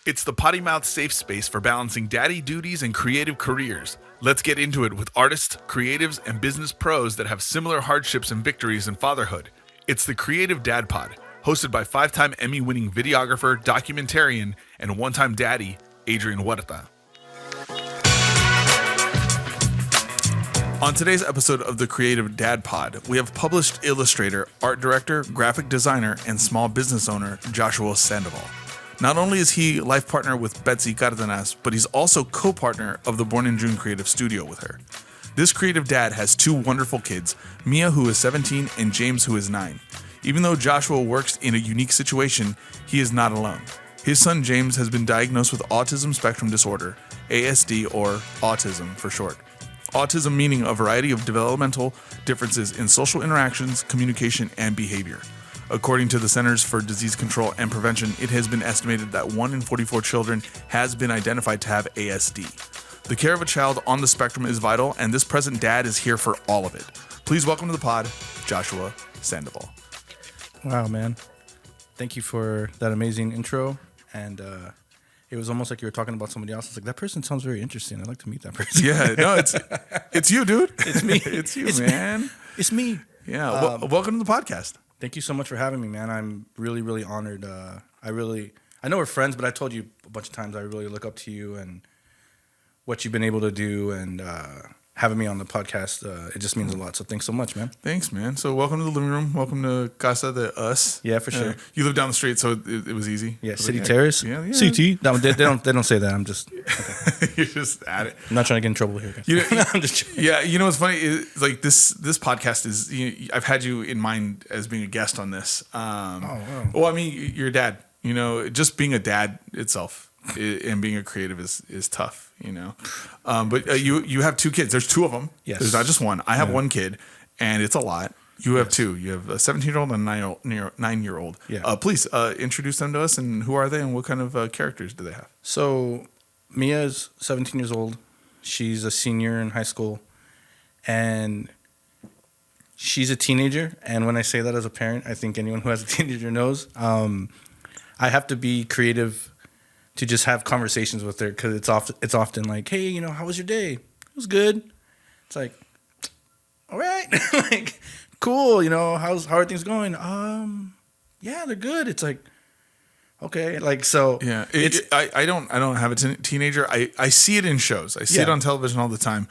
It's the potty mouth safe space for balancing daddy duties and creative careers. Let's get into it with artists, creatives, and business pros that have similar hardships and victories in fatherhood. It's the Creative Dad Pod, hosted by 5-time Emmy-winning videographer, documentarian, and one-time daddy, Adrian Huerta. On today's episode of the Creative Dad Pod, we have published illustrator, art director, graphic designer, and small business owner Joshua Sandoval. Not only is he life partner with Betsey Cardenas, but he's also co-partner of the Born in June creative studio with her. This creative dad has two wonderful kids, Mia, who is 17, and James, who is 9. Even though Joshua works in a unique situation, he is not alone. His son James has been diagnosed with Autism Spectrum Disorder, ASD, or autism for short. Autism meaning a variety of developmental differences in social interactions, communication, and behavior. According to the Centers for Disease Control and Prevention, it has been estimated that 1 in 44 children has been identified to have ASD. The care of a child on the spectrum is vital, and this present dad is here for all of it. Please welcome to the pod, Joshua Sandoval. Wow, man. Thank you for that amazing intro. And it was almost like you were talking about somebody else. It's like, that person sounds very interesting. I'd like to meet that person. Yeah, no, it's you, dude. It's me. It's you, man. It's me. Yeah, welcome to the podcast. Thank you so much for having me, man. I'm really, really honored. I know we're friends, but I told you a bunch of times I really look up to you and what you've been able to do, and having me on the podcast, it just means a lot. So thanks so much, man. Thanks, man. So welcome to the living room. Welcome to Casa de Us. Yeah, for sure. You live down the street, so it was easy. Yeah, City Terrace. Yeah. CT. No, they don't say that. I'm just okay. You're just at it. I'm not trying to get in trouble here, guys. I'm just joking. Yeah, you know what's funny is like this podcast is. I've had you in mind as being a guest on this. Wow. Well, I mean, you're a dad. You know, just being a dad itself and being a creative is tough. You know, but you have two kids. There's two of them. Yes. There's not just one. I have one kid, and it's a lot. You have two. You have a 17-year-old and a 9-year-old. Yeah. Please introduce them to us, and who are they, and what kind of characters do they have? So Mia is 17 years old. She's a senior in high school, and she's a teenager. And when I say that as a parent, I think anyone who has a teenager knows. I have to be creative to just have conversations with her, because it's often like, hey, how was your day? It was good. It's like, all right, like, cool. How are things going? Yeah, they're good. It's like, okay, like, so yeah. I don't have a teenager. I see it in shows. I see it on television all the time.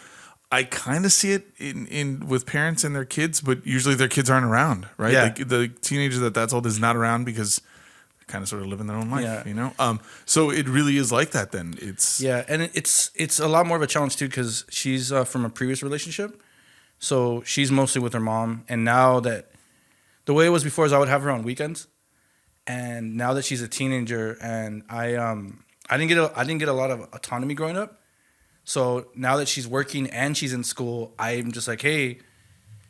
I kind of see it in with parents and their kids, but usually their kids aren't around, right? Yeah. Like the teenager that's old is not around because kind of sort of living their own life, So it really is like that then. And it's a lot more of a challenge too, because she's from a previous relationship. So she's mostly with her mom, and now that the way it was before is I would have her on weekends, and now that she's a teenager, and I didn't get a lot of autonomy growing up. So now that she's working and she's in school, I'm just like, hey,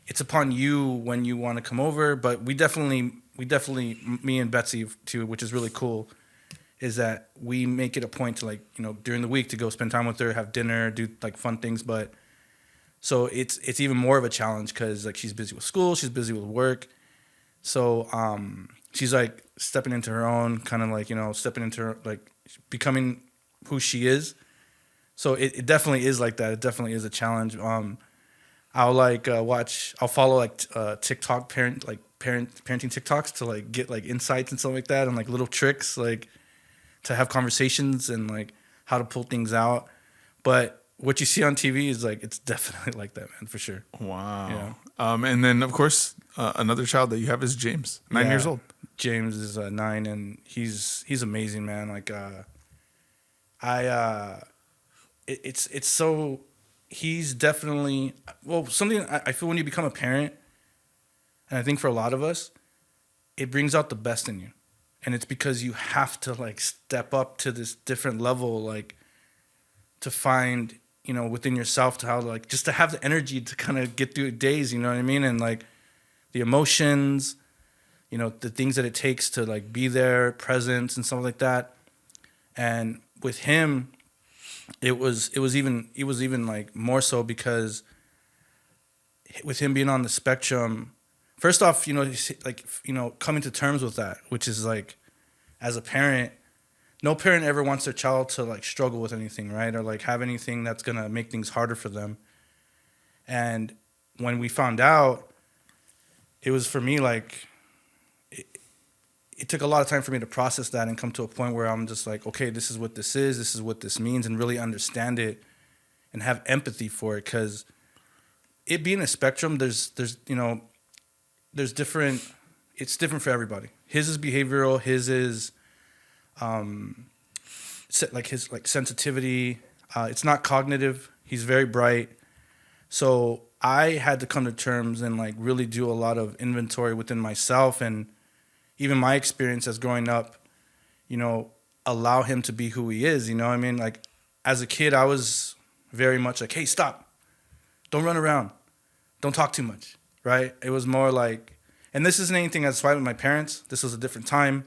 it's upon you when you want to come over. But we definitely, me and Betsey too, which is really cool, is that we make it a point to, like, during the week to go spend time with her, have dinner, do like fun things. But so it's even more of a challenge because, like, she's busy with school, she's busy with work. So she's like stepping into her own, kind of like, stepping into her, like, becoming who she is. So it definitely is like that. It definitely is a challenge. I'll follow like TikTok parenting TikToks to like get like insights and stuff like that, and like little tricks like to have conversations and like how to pull things out. But what you see on TV is like, it's definitely like that, man, for sure. Wow. Yeah. And then of course another child that you have is James, 9 years old. James is 9, and he's amazing, man. Like it's so. He's definitely, something I feel when you become a parent, and I think for a lot of us, it brings out the best in you. And it's because you have to like step up to this different level, like to find, within yourself to how to, like, just to have the energy to kind of get through days, you know what I mean? And like the emotions, the things that it takes to like be there, presence and stuff like that. And with him, it was even like more so because with him being on the spectrum, first off, coming to terms with that, which is like, as a parent, no parent ever wants their child to like struggle with anything, right? Or like have anything that's going to make things harder for them. And when we found out, it was for me like, it took a lot of time for me to process that and come to a point where I'm just like, okay, this is what this is what this means, and really understand it and have empathy for it. Because it being a spectrum, there's different, it's different for everybody. His is behavioral, his is like his like sensitivity. It's not cognitive. He's very bright. So I had to come to terms and like really do a lot of inventory within myself, and even my experience as growing up, allow him to be who he is. I mean, like as a kid, I was very much like, hey, stop, don't run around, don't talk too much, right? It was more like, and this isn't anything that's right with my parents. This was a different time.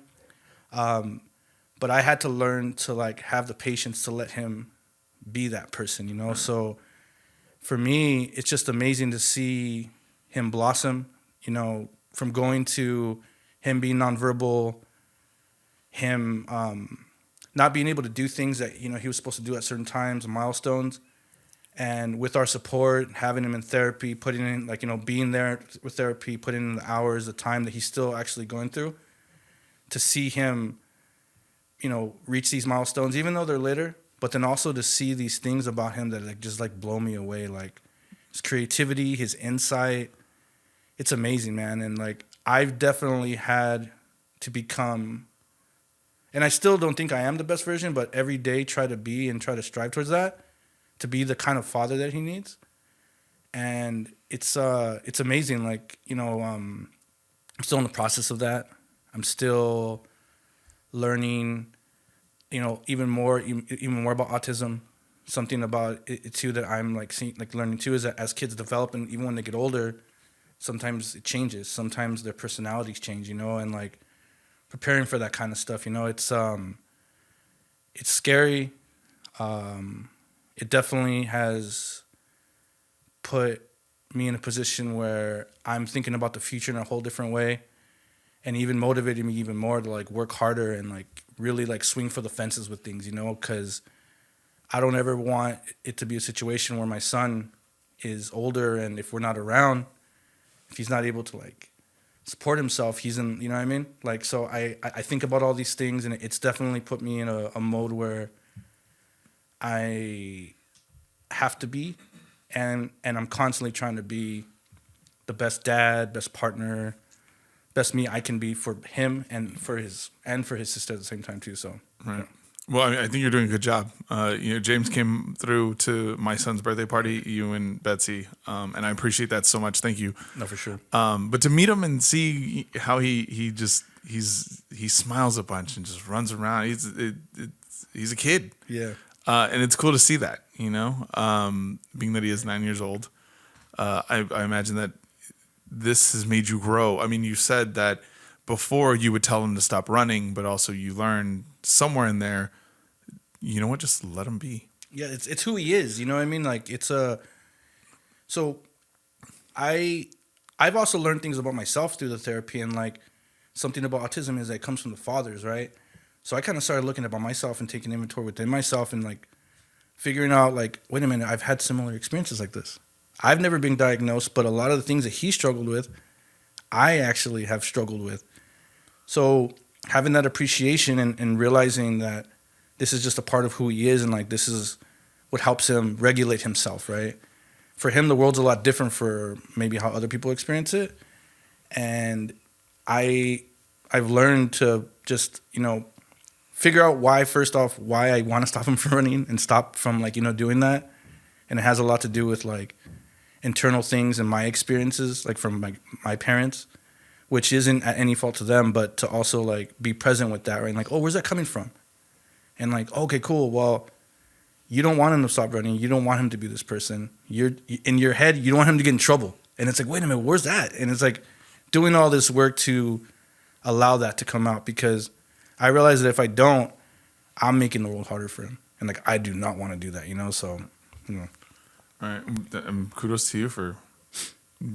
But I had to learn to like have the patience to let him be that person, So for me, it's just amazing to see him blossom, from going to him being nonverbal, him not being able to do things that, he was supposed to do at certain times, milestones. And with our support, having him in therapy, putting in like, being there with therapy, putting in the hours, the time that he's still actually going through, to see him, reach these milestones, even though they're later, but then also to see these things about him that like just like blow me away, like his creativity, his insight. It's amazing, man. And like I've definitely had to become, and I still don't think I am the best version, but every day try to be and try to strive towards that, to be the kind of father that he needs. And it's amazing. Like, I'm still in the process of that. I'm still learning, even more about autism. Something about it too that I'm like seeing, like learning too, is that as kids develop and even when they get older, sometimes it changes. Sometimes their personalities change, and like preparing for that kind of stuff, it's scary. It definitely has put me in a position where I'm thinking about the future in a whole different way, and even motivated me even more to like work harder and like really like swing for the fences with things, because I don't ever want it to be a situation where my son is older and if we're not around, if he's not able to like support himself, he's in, you know what I mean? Like, so I think about all these things, and it's definitely put me in a mode where I have to be, and I'm constantly trying to be the best dad, best partner, best me I can be for him and for his sister at the same time too. So right. Yeah. Well, I think you're doing a good job. James came through to my son's birthday party, you and Betsey, and I appreciate that so much. Thank you. No, for sure. But to meet him and see how he smiles a bunch and just runs around. He's a kid. Yeah. And it's cool to see that, being that he is 9 years old. I imagine that this has made you grow. I mean, you said that before you would tell him to stop running, but also you learned somewhere in there, you know what, just let him be. Yeah, it's who he is, you know what I mean? Like so I've also learned things about myself through the therapy, and like something about autism is that it comes from the fathers, right? So I kind of started looking about myself and taking inventory within myself and like figuring out like, wait a minute, I've had similar experiences like this. I've never been diagnosed, but a lot of the things that he struggled with, I actually have struggled with. So having that appreciation and realizing that this is just a part of who he is, and like this is what helps him regulate himself, right? For him, the world's a lot different for maybe how other people experience it. And I've learned to just, figure out why I want to stop him from running and stop from like, doing that. And it has a lot to do with like internal things and my experiences, like from my parents, which isn't at any fault to them, but to also like be present with that, right? And like, oh, where's that coming from? And like, okay, cool. Well, you don't want him to stop running. You don't want him to be this person. You're in your head, you don't want him to get in trouble. And it's like, wait a minute, where's that? And it's like doing all this work to allow that to come out, because I realize that if I don't, I'm making the world harder for him. And like, I do not want to do that, So, All right. Kudos to you for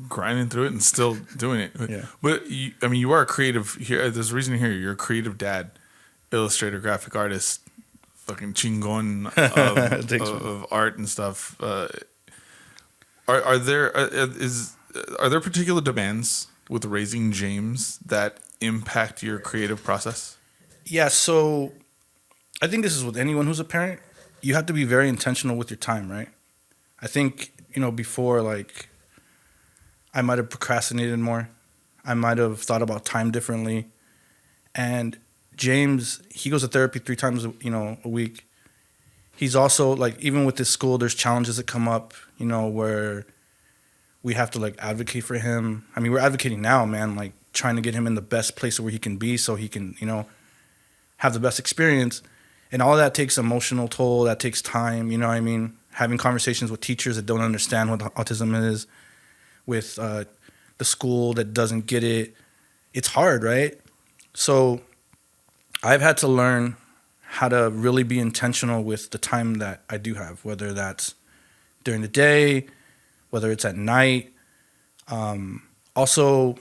grinding through it and still doing it. Yeah. But you are a creative here. There's a reason here. You're a creative dad. Illustrator, graphic artist, fucking chingon of art and stuff. Are there particular demands with raising James that impact your creative process? Yeah, so I think this is with anyone who's a parent. You have to be very intentional with your time, right? I think, before, like, I might have procrastinated more. I might have thought about time differently. And James, he goes to therapy 3 times, a week. He's also, like, even with this school, there's challenges that come up, where we have to, like, advocate for him. I mean, we're advocating now, man, like, trying to get him in the best place where he can be so he can, have the best experience. And all that takes emotional toll. That takes time, you know what I mean? Having conversations with teachers that don't understand what autism is, with the school that doesn't get it. It's hard, right? So I've had to learn how to really be intentional with the time that I do have, whether that's during the day, whether it's at night. Also,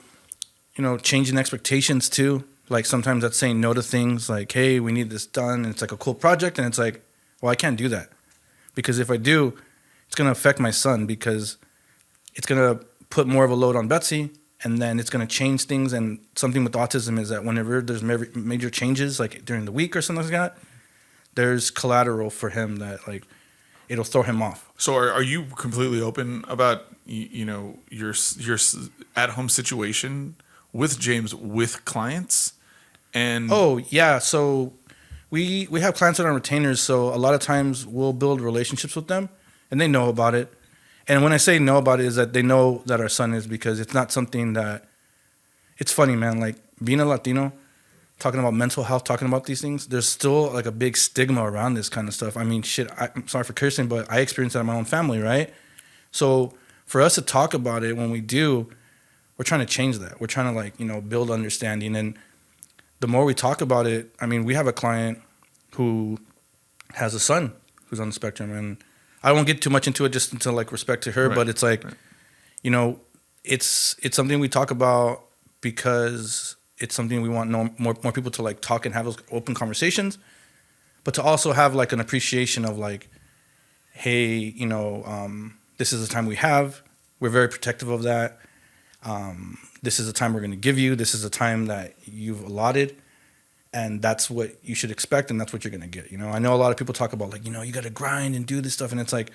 changing expectations too. Like sometimes that's saying no to things like, hey, we need this done. And it's like a cool project. And it's like, well, I can't do that. Because if I do, it's going to affect my son because it's going to put more of a load on Betsey. And then it's going to change things. And something with autism is that whenever there's major changes, like during the week or something like that, there's collateral for him that, like, it'll throw him off. So are you completely open about, your at-home situation with James with clients? And oh, yeah. So we have clients that are retainers. So a lot of times we'll build relationships with them and they know about it. And when I say know about it is that they know that our son is, because it's not something that, it's funny, man. Like being a Latino, talking about mental health, talking about these things, there's still like a big stigma around this kind of stuff. I mean, shit, I'm sorry for cursing, but I experienced that in my own family, right? So for us to talk about it when we do, we're trying to change that. We're trying to, like, build understanding. And the more we talk about it, I mean, we have a client who has a son who's on the spectrum, and I won't get too much into it just until, like, respect to her, right, but it's like, right, it's something we talk about because it's something we want more people to, like, talk and have those open conversations, but to also have, like, an appreciation of, like, hey, this is the time we have. We're very protective of that. This is the time we're going to give you. This is the time that you've allotted. And that's what you should expect, and that's what you're going to get. I know a lot of people talk about, like, you got to grind and do this stuff. And it's like,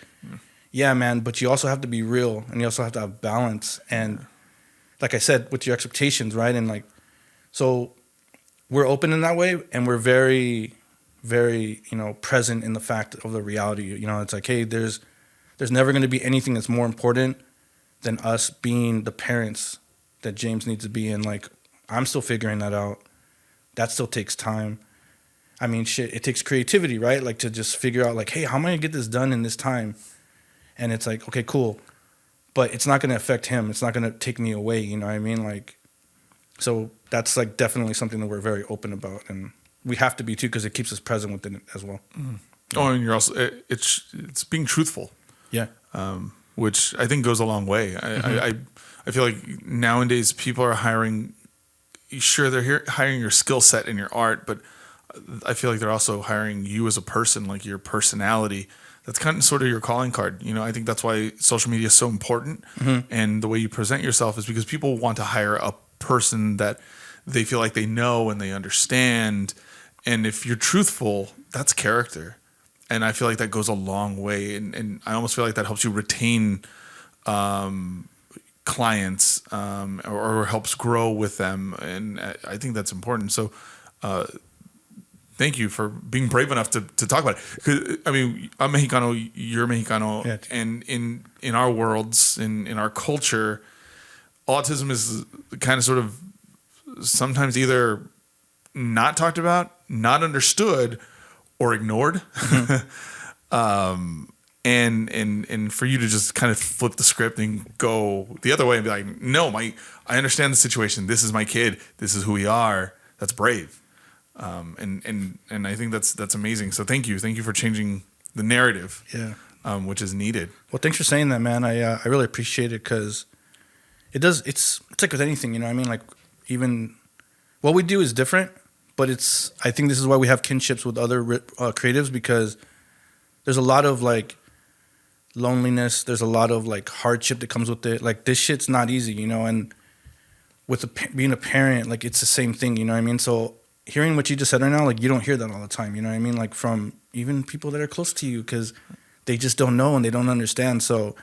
yeah, man, but you also have to be real, and you also have to have balance. And like I said, with your expectations, right? And, like, so we're open in that way, and we're very, very, present in the fact of the reality. It's like, hey, there's never going to be anything that's more important than us being the parents that James needs to be. And, like, I'm still figuring that out. That still takes time. I mean, shit, it takes creativity, right? Like, to just figure out, like, hey, how am I going to get this done in this time? And it's like, okay, cool. But it's not going to affect him. It's not going to take me away, you know what I mean? Like, so that's, like, definitely something that we're very open about. And we have to be, too, because it keeps us present within it as well. Mm. Oh, and you're also, it's being truthful. Yeah. Which I think goes a long way. I feel like nowadays people are hiring. Sure, they're hiring your skill set and your art, but I feel like they're also hiring you as a person, like your personality. That's kind of sort of your calling card. I think that's why social media is so important, and the way you present yourself is because people want to hire a person that they feel like they know and they understand. And if you're truthful, that's character. And I feel like that goes a long way. And I almost feel like that helps you retain clients or helps grow with them. And I think that's important. So thank you for being brave enough to talk about it. 'Cause, I mean, I'm Mexicano, you're Mexicano. Yeah. And in our worlds, in our culture, autism is kind of sort of sometimes either not talked about, not understood, or ignored. And for you to just kind of flip the script and go the other way and be like, no, I understand the situation. This is my kid. This is who we are. That's brave. And I think that's amazing. So thank you for changing the narrative. Yeah. Which is needed. Well, thanks for saying that, man. I really appreciate it, because it's like with anything, you know what I mean? Like, even what we do is different, but I think this is why we have kinships with other creatives, because there's a lot of like loneliness. There's a lot of like hardship that comes with it. Like this shit's not easy, you know, and with being a parent, like it's the same thing, you know what I mean? So hearing what you just said right now, like you don't hear that all the time, you know what I mean? Like from even people that are close to you, because they just don't know and they don't understand. So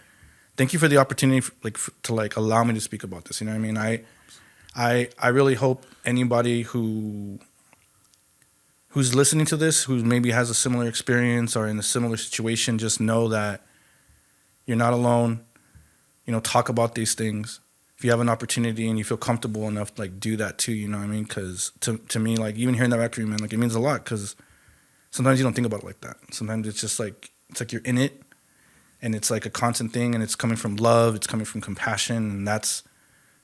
thank you for the opportunity to like allow me to speak about this, you know what I mean? I really hope anybody who's listening to this, who maybe has a similar experience or in a similar situation, just know that you're not alone. You know, talk about these things. If you have an opportunity and you feel comfortable enough, like do that too, you know what I mean? Because to me, like even hearing that back from you, man, like it means a lot, because sometimes you don't think about it like that. Sometimes it's just like, it's like you're in it and it's like a constant thing, and it's coming from love, it's coming from compassion, and that's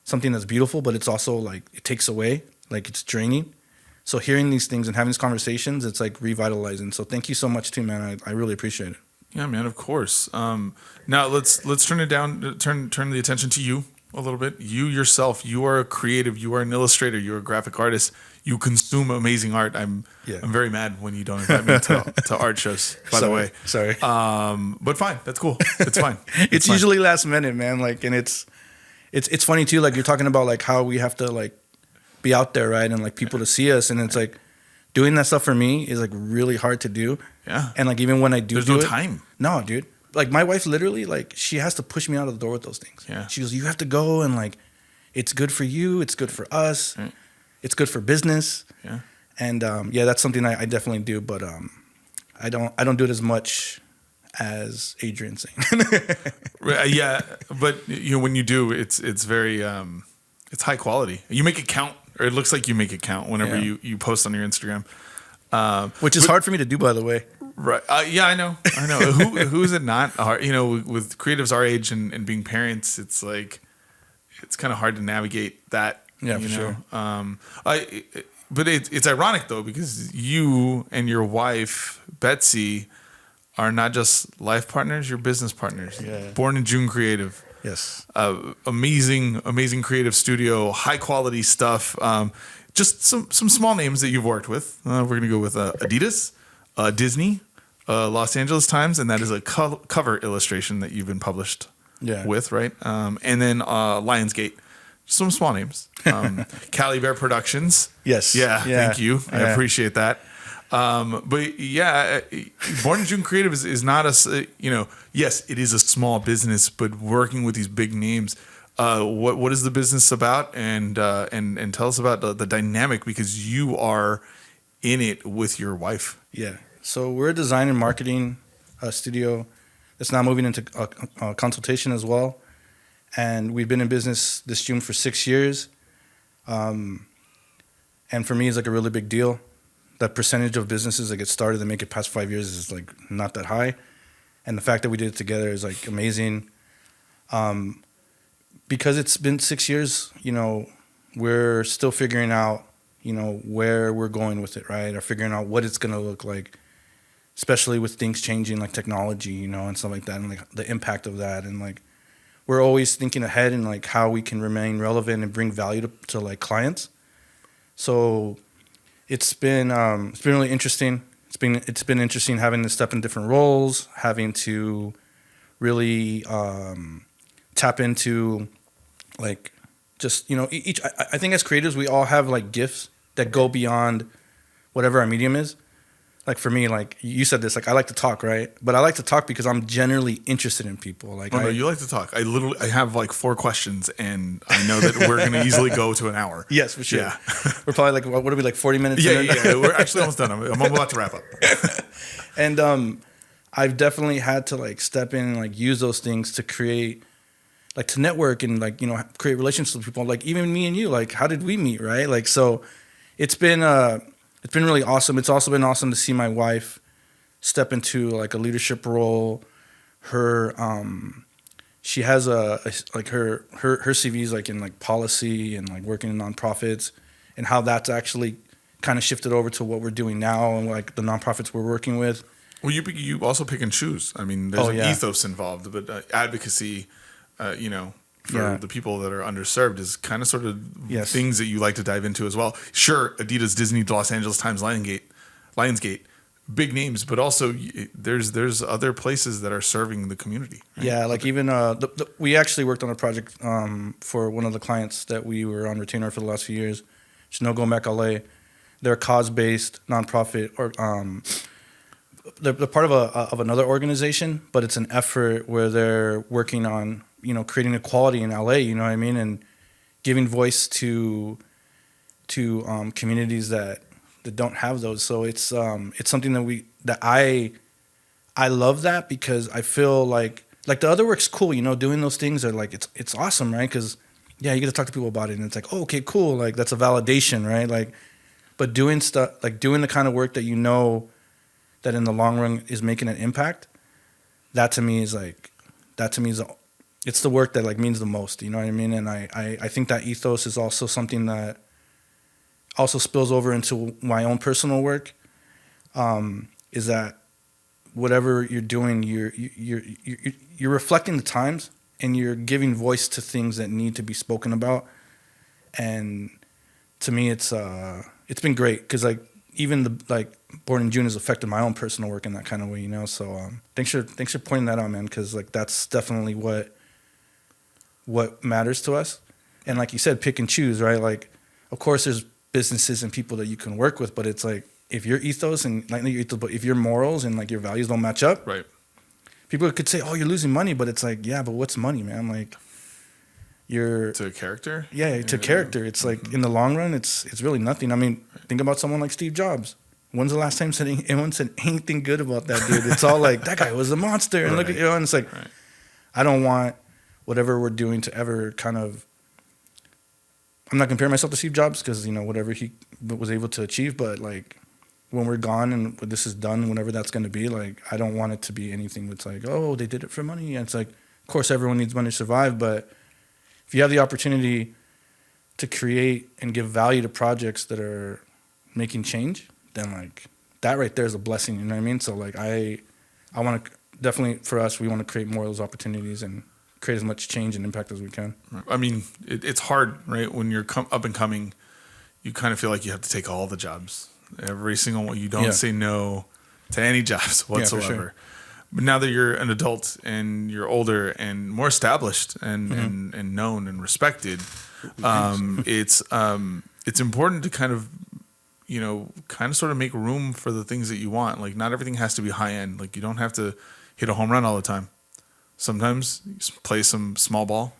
something that's beautiful, but it's also like it takes away, like it's draining. So hearing these things and having these conversations, it's like revitalizing. So thank you so much too, man. I really appreciate it. Yeah, man, of course. Now let's turn it down. Turn the attention to you a little bit. You yourself, you are a creative. You are an illustrator. You are a graphic artist. You consume amazing art. I'm very mad when you don't invite me to art shows. By the way, sorry. But fine, that's cool. It's fine. It's fine. Usually last minute, man. Like, and it's funny too. Like you're talking about like how we have to like be out there, right? And like people to see us, and it's like doing that stuff for me is like really hard to do. Yeah. And like even when I there's no time. No, dude. Like my wife literally, like she has to push me out of the door with those things. Yeah. She goes, you have to go, and like it's good for you, it's good for us, right. It's good for business. Yeah. And that's something I definitely do, but I don't do it as much as Adrian's saying. Yeah, but you know when you do, it's very it's high quality. You make it count, or it looks like you make it count whenever you post on your Instagram. Which is hard for me to do, by the way. Right. Yeah, I know. Who is it not hard? You know, with creatives our age and being parents, it's like it's kind of hard to navigate that. Yeah, for sure. But it's ironic though, because you and your wife Betsey are not just life partners; you're business partners. Yeah. Born in June Creative. Yes. Amazing creative studio, high quality stuff. Just some small names that you've worked with. We're gonna go with Adidas, Disney, Los Angeles Times, and that is a cover illustration that you've been published with, right? And then Lionsgate. Some small names. Cali Bear Productions. Yes. Yeah. Thank you. I appreciate that. But yeah, Born in June Creative is not yes, it is a small business, but working with these big names. What is the business about? And tell us about the dynamic, because you are in it with your wife. Yeah. So we're a design and marketing studio that's now moving into consultation as well. And we've been in business this June for 6 years. And for me, it's like a really big deal. The percentage of businesses that get started that make it past 5 years is like not that high. And the fact that we did it together is like amazing. Because it's been 6 years, you know, we're still figuring out, you know, where we're going with it, right? Or figuring out what it's going to look like, especially with things changing like technology, you know, and stuff like that, and like the impact of that. And like, we're always thinking ahead and like how we can remain relevant and bring value to like clients. So it's been really interesting. It's been interesting having to step in different roles, having to really tap into like just, you know, I think as creators we all have like gifts that go beyond whatever our medium is. Like for me, like you said this, like I like to talk, right? But I like to talk because I'm generally interested in people. Like, no, you like to talk. I have like 4 questions, and I know that we're going to easily go to an hour. Yes, for sure. Yeah. We're probably like, what are we, like 40 minutes? Yeah. We're actually almost done. I'm about to wrap up. And I've definitely had to like step in and like use those things to create, like to network and like, you know, create relationships with people. Like even me and you, like how did we meet, right? Like, so it's been really awesome. It's also been awesome to see my wife step into like a leadership role. Her, she has her CV's like in like policy and like working in nonprofits, and how that's actually kind of shifted over to what we're doing now and like the nonprofits we're working with. Well, you also pick and choose. I mean, there's an ethos involved, but advocacy, you know, for the people that are underserved is kind of sort of Yes. things that you like to dive into as well. Sure, Adidas, Disney, Los Angeles Times, Lionsgate, big names, but also there's other places that are serving the community. Right? Yeah, like even we actually worked on a project for one of the clients that we were on retainer for the last few years. It's No Go Back LA. They're a cause-based nonprofit, or they're part of another organization, but it's an effort where they're working on creating equality in LA. You know what I mean, and giving voice to communities that don't have those. So it's something that I love that, because I feel like the other work's cool. Doing those things are like it's awesome, right? Because you get to talk to people about it, and it's like, oh, okay, cool. Like that's a validation, right? Like, but doing stuff like doing the kind of work that that in the long run is making an impact. That to me is it's the work that like means the most. You know what I mean? And I think that ethos is also something that also spills over into my own personal work. Is that whatever you're doing, you're reflecting the times, and you're giving voice to things that need to be spoken about. And to me, it's been great, because like even Born in June has affected my own personal work in that kind of way, So thanks for pointing that out, man, because like that's definitely what matters to us. And like you said, pick and choose, right? Like, of course, there's businesses and people that you can work with, but it's like if your ethos and not your ethos, but if your morals and like your values don't match up, right? People could say, "Oh, you're losing money," but it's like, yeah, but what's money, man? Like, you're to character. Yeah, to character. It's like in the long run, it's really nothing. I mean, think about someone like Steve Jobs. When's the last time anyone said anything good about that dude? It's all like that guy was a monster, and look at and it's like, I don't want whatever we're doing to ever kind of. I'm not comparing myself to Steve Jobs, because whatever he was able to achieve, but like when we're gone and when this is done, whenever that's going to be, like I don't want it to be anything that's like, oh, they did it for money. And it's like, of course, everyone needs money to survive, but if you have the opportunity to create and give value to projects that are making change, then like that right there is a blessing. You know what I mean? So like I want to definitely, for us, we want to create more of those opportunities and create as much change and impact as we can. I mean, it's hard, right? When you're up and coming, you kind of feel like you have to take all the jobs, every single one. You don't say no to any jobs whatsoever. Yeah, for sure. But now that you're an adult and you're older and more established and known and respected, it's important to kind of sort of make room for the things that you want. Like not everything has to be high end. Like you don't have to hit a home run all the time. Sometimes you play some small ball,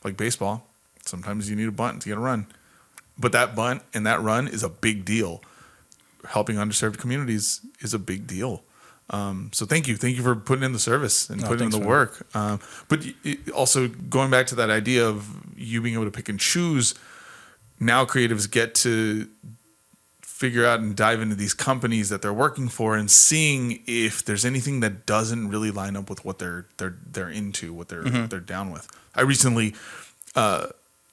like baseball. Sometimes you need a bunt to get a run. But that bunt and that run is a big deal. Helping underserved communities is a big deal. So thank you for putting in the service and putting in the work. But also going back to that idea of you being able to pick and choose, now creatives get to figure out and dive into these companies that they're working for and seeing if there's anything that doesn't really line up with what they're into, what they're down with. I recently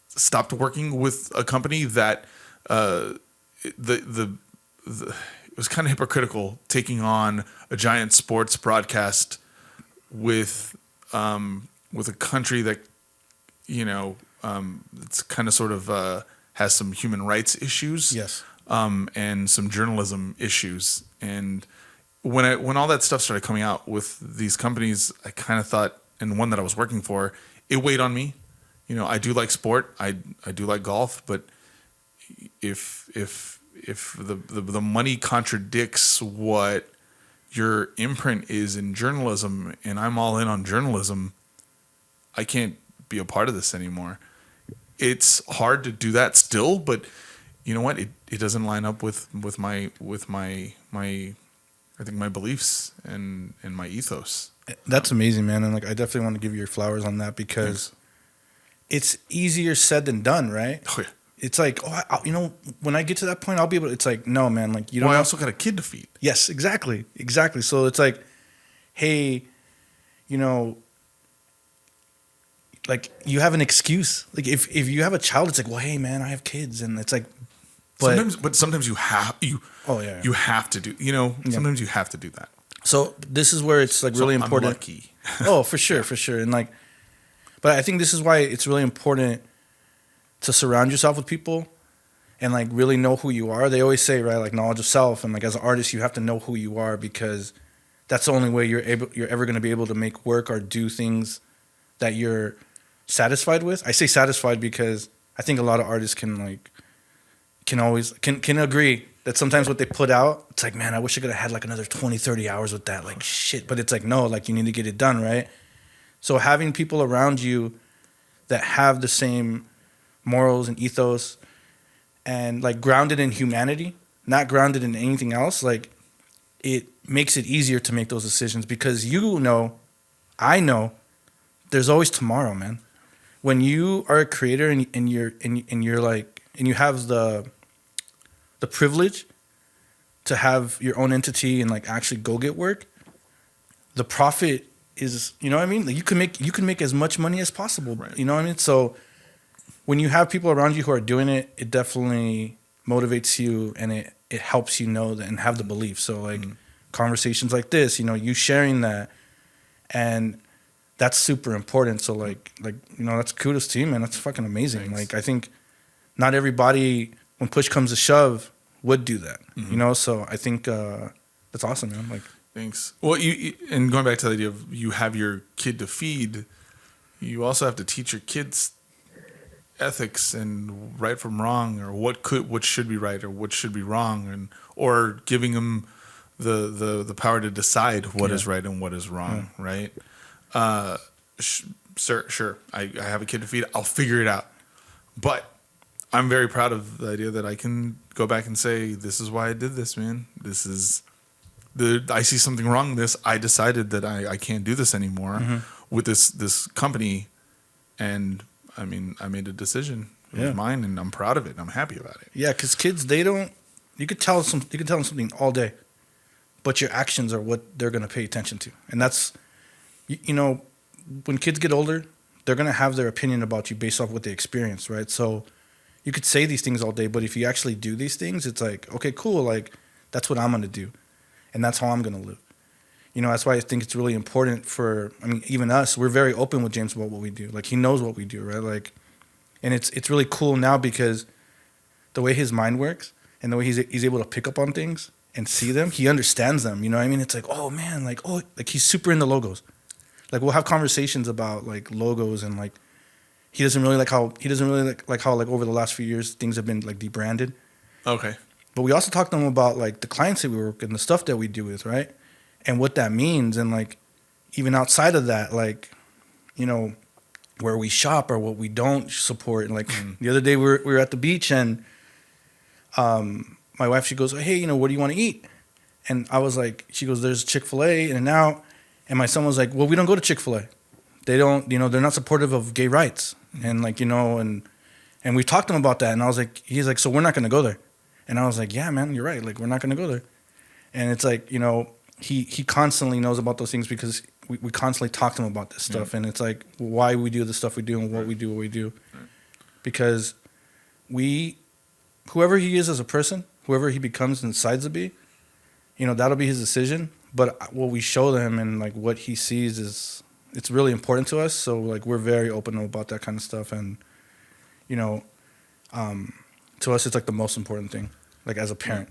stopped working with a company that it was kind of hypocritical, taking on a giant sports broadcast with a country that it's kind of sort of has some human rights issues. Yes. And some journalism issues. And when all that stuff started coming out with these companies, I kind of thought, and one that I was working for, it weighed on me. I do like sport, I do like golf, but if the money contradicts what your imprint is in journalism, and I'm all in on journalism, I can't be a part of this anymore. It's hard to do that still, but you know what? It doesn't line up with my I think my beliefs and my ethos. That's amazing, man. And like I definitely want to give you your flowers on that, because it's easier said than done, right? Oh yeah. It's like, when I get to that point, I'll be able to, it's like, no, man, like you don't. Well, I also got a kid to feed. Yes, exactly. So it's like, hey, like you have an excuse. Like if you have a child, it's like, well, hey, man, I have kids, and it's like, but sometimes you have you have to do. Sometimes you have to do that. So this is where it's like really important. I'm lucky. Oh, for sure, for sure, and like But I think this is why it's really important to surround yourself with people and like really know who you are. They always say, right, like knowledge of self, and like as an artist you have to know who you are, because that's the only way you're ever going to be able to make work or do things that you're satisfied with. I say satisfied because I think a lot of artists can agree that sometimes what they put out, it's like, man, I wish I could have had like another 20, 30 hours with that, like shit. But it's like, no, like you need to get it done, right? So having people around you that have the same morals and ethos and like grounded in humanity, not grounded in anything else, like it makes it easier to make those decisions, because I know there's always tomorrow, man. When you are a creator and you're like, and you have the privilege to have your own entity and like actually go get work, the profit is, you know what I mean? Like you can make as much money as possible, right? You know what I mean? So when you have people around you who are doing it, it definitely motivates you, and it helps you know that and have the belief. So like conversations like this, you sharing that, and that's super important. So like that's kudos to you, man. That's fucking amazing. Thanks. Like I think not everybody, when push comes to shove, would do that. So I think that's awesome, man. Like thanks. Well, and going back to the idea of you have your kid to feed, you also have to teach your kids ethics and right from wrong, or what should be right or what should be wrong, or giving them the power to decide what is right and what is wrong, right? Sure. I have a kid to feed. I'll figure it out. But I'm very proud of the idea that I can go back and say, this is why I did this, man. This is I see something wrong with this. I decided that I can't do this anymore with this company. And I mean, I made a decision. It was mine, and I'm proud of it. And I'm happy about it. Yeah, because kids, you could tell them something all day, but your actions are what they're going to pay attention to. And that's, when kids get older, they're going to have their opinion about you based off what they experience, right? So you could say these things all day, but if you actually do these things, it's like, okay, cool. Like that's what I'm going to do. And that's how I'm going to live. That's why I think it's really important even us, we're very open with James about what we do. Like he knows what we do, right? Like, and it's really cool now because the way his mind works and the way he's able to pick up on things and see them, he understands them. You know what I mean? It's like, oh man, like he's super into logos. Like we'll have conversations about like logos, and like he doesn't really like how like over the last few years things have been like debranded. Okay. But we also talk to them about like the clients that we work with and the stuff that we do with, right? And what that means, and like even outside of that, like where we shop or what we don't support. And like the other day we were at the beach, and my wife, she goes, hey, what do you want to eat? And I was like, she goes, there's Chick-fil-A In-N-Out. And my son was like, well, we don't go to Chick-fil-A. They don't, they're not supportive of gay rights. And like, and we talked to him about that. And I was like, he's like, so we're not going to go there. And I was like, yeah, man, you're right. Like, we're not going to go there. And it's like, he constantly knows about those things because we constantly talk to him about this stuff. And it's like why we do the stuff we do and what we do. Because whoever he is as a person, whoever he becomes and decides to be, that'll be his decision. But what we show him and like what he sees it's really important to us. So like we're very open about that kind of stuff. And, to us, it's like the most important thing, like as a parent.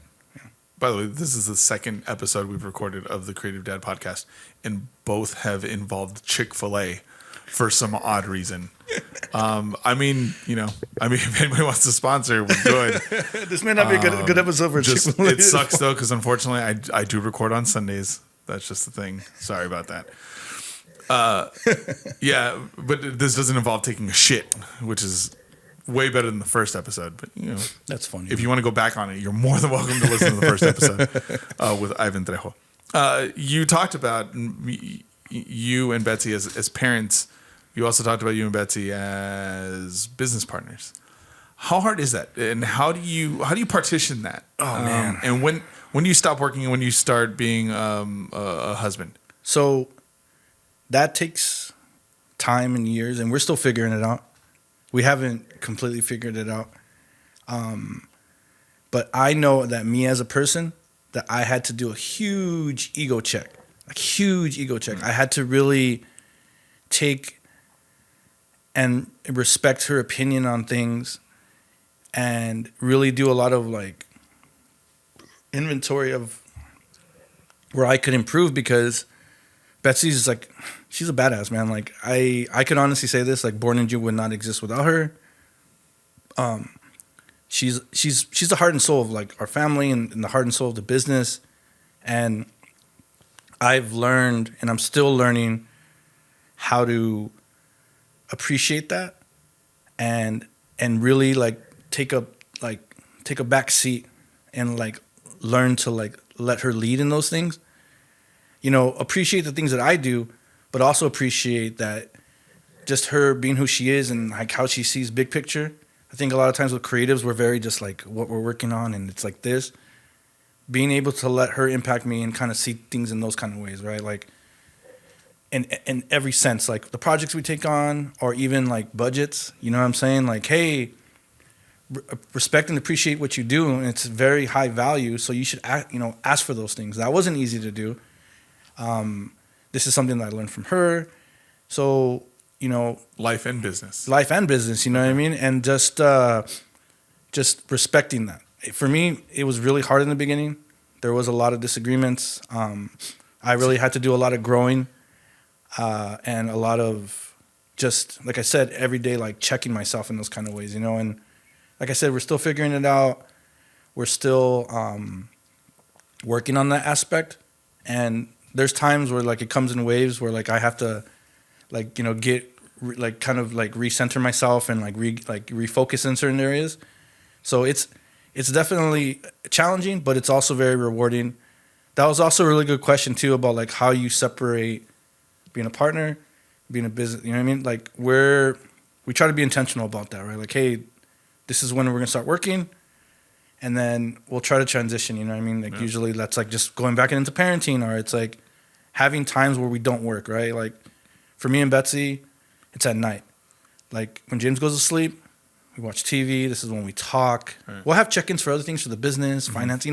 By the way, this is the second episode we've recorded of the Creative Dad podcast, and both have involved Chick-fil-A for some odd reason. If anybody wants to sponsor, we're good. This may not be a good episode for Chick-fil-A. It sucks though, because unfortunately I do record on Sundays. That's just the thing. Sorry about that. Yeah, but this doesn't involve taking a shit, which is way better than the first episode. But that's funny. If you want to go back on it, you're more than welcome to listen to the first episode with Ivan Trejo. You talked about you and Betsey as parents. You also talked about you and Betsey as business partners. How hard is that, and how do you partition that? Oh man! And when do you stop working and when you start being a husband? So that takes time and years, and we're still figuring it out. We haven't completely figured it out. But I know that me as a person, that I had to do a huge ego check. I had to really take and respect her opinion on things, and really do a lot of like inventory of where I could improve, because Betsey's like, she's a badass, man. Like I could honestly say this, like Born in June would not exist without her. She's the heart and soul of like our family, and the heart and soul of the business. And I've learned, and I'm still learning, how to appreciate that and really like take a back seat and like learn to like let her lead in those things. You know, appreciate the things that I do, but also appreciate that just her being who she is and like how she sees big picture. I think a lot of times with creatives, we're very just like what we're working on, and it's like this. Being able to let her impact me and kind of see things in those kind of ways, right? Like, in every sense, like the projects we take on, or even like budgets. You know what I'm saying? Like, hey, respect and appreciate what you do, and it's very high value. So you should, ask for those things. That wasn't easy to do. This is something that I learned from her. So, life and business, you know what I mean? And just respecting that. For me, it was really hard in the beginning. There was a lot of disagreements. I really had to do a lot of growing, and a lot of just, like I said, every day, like checking myself in those kind of ways, and like I said, we're still figuring it out. We're still working on that aspect. And there's times where like it comes in waves where like I have to like, get like kind of like recenter myself and like refocus in certain areas. So it's definitely challenging, but it's also very rewarding. That was also a really good question too, about like how you separate being a partner, being a business, you know what I mean? Like we try to be intentional about that, right? Like, hey, this is when we're gonna start working, and then we'll try to transition, you know what I mean? Like usually that's like just going back into parenting, or it's like having times where we don't work, right? Like for me and Betsey, it's at night. Like when James goes to sleep, we watch TV. This is when we talk. Right. We'll have check-ins for other things, for the business, finance,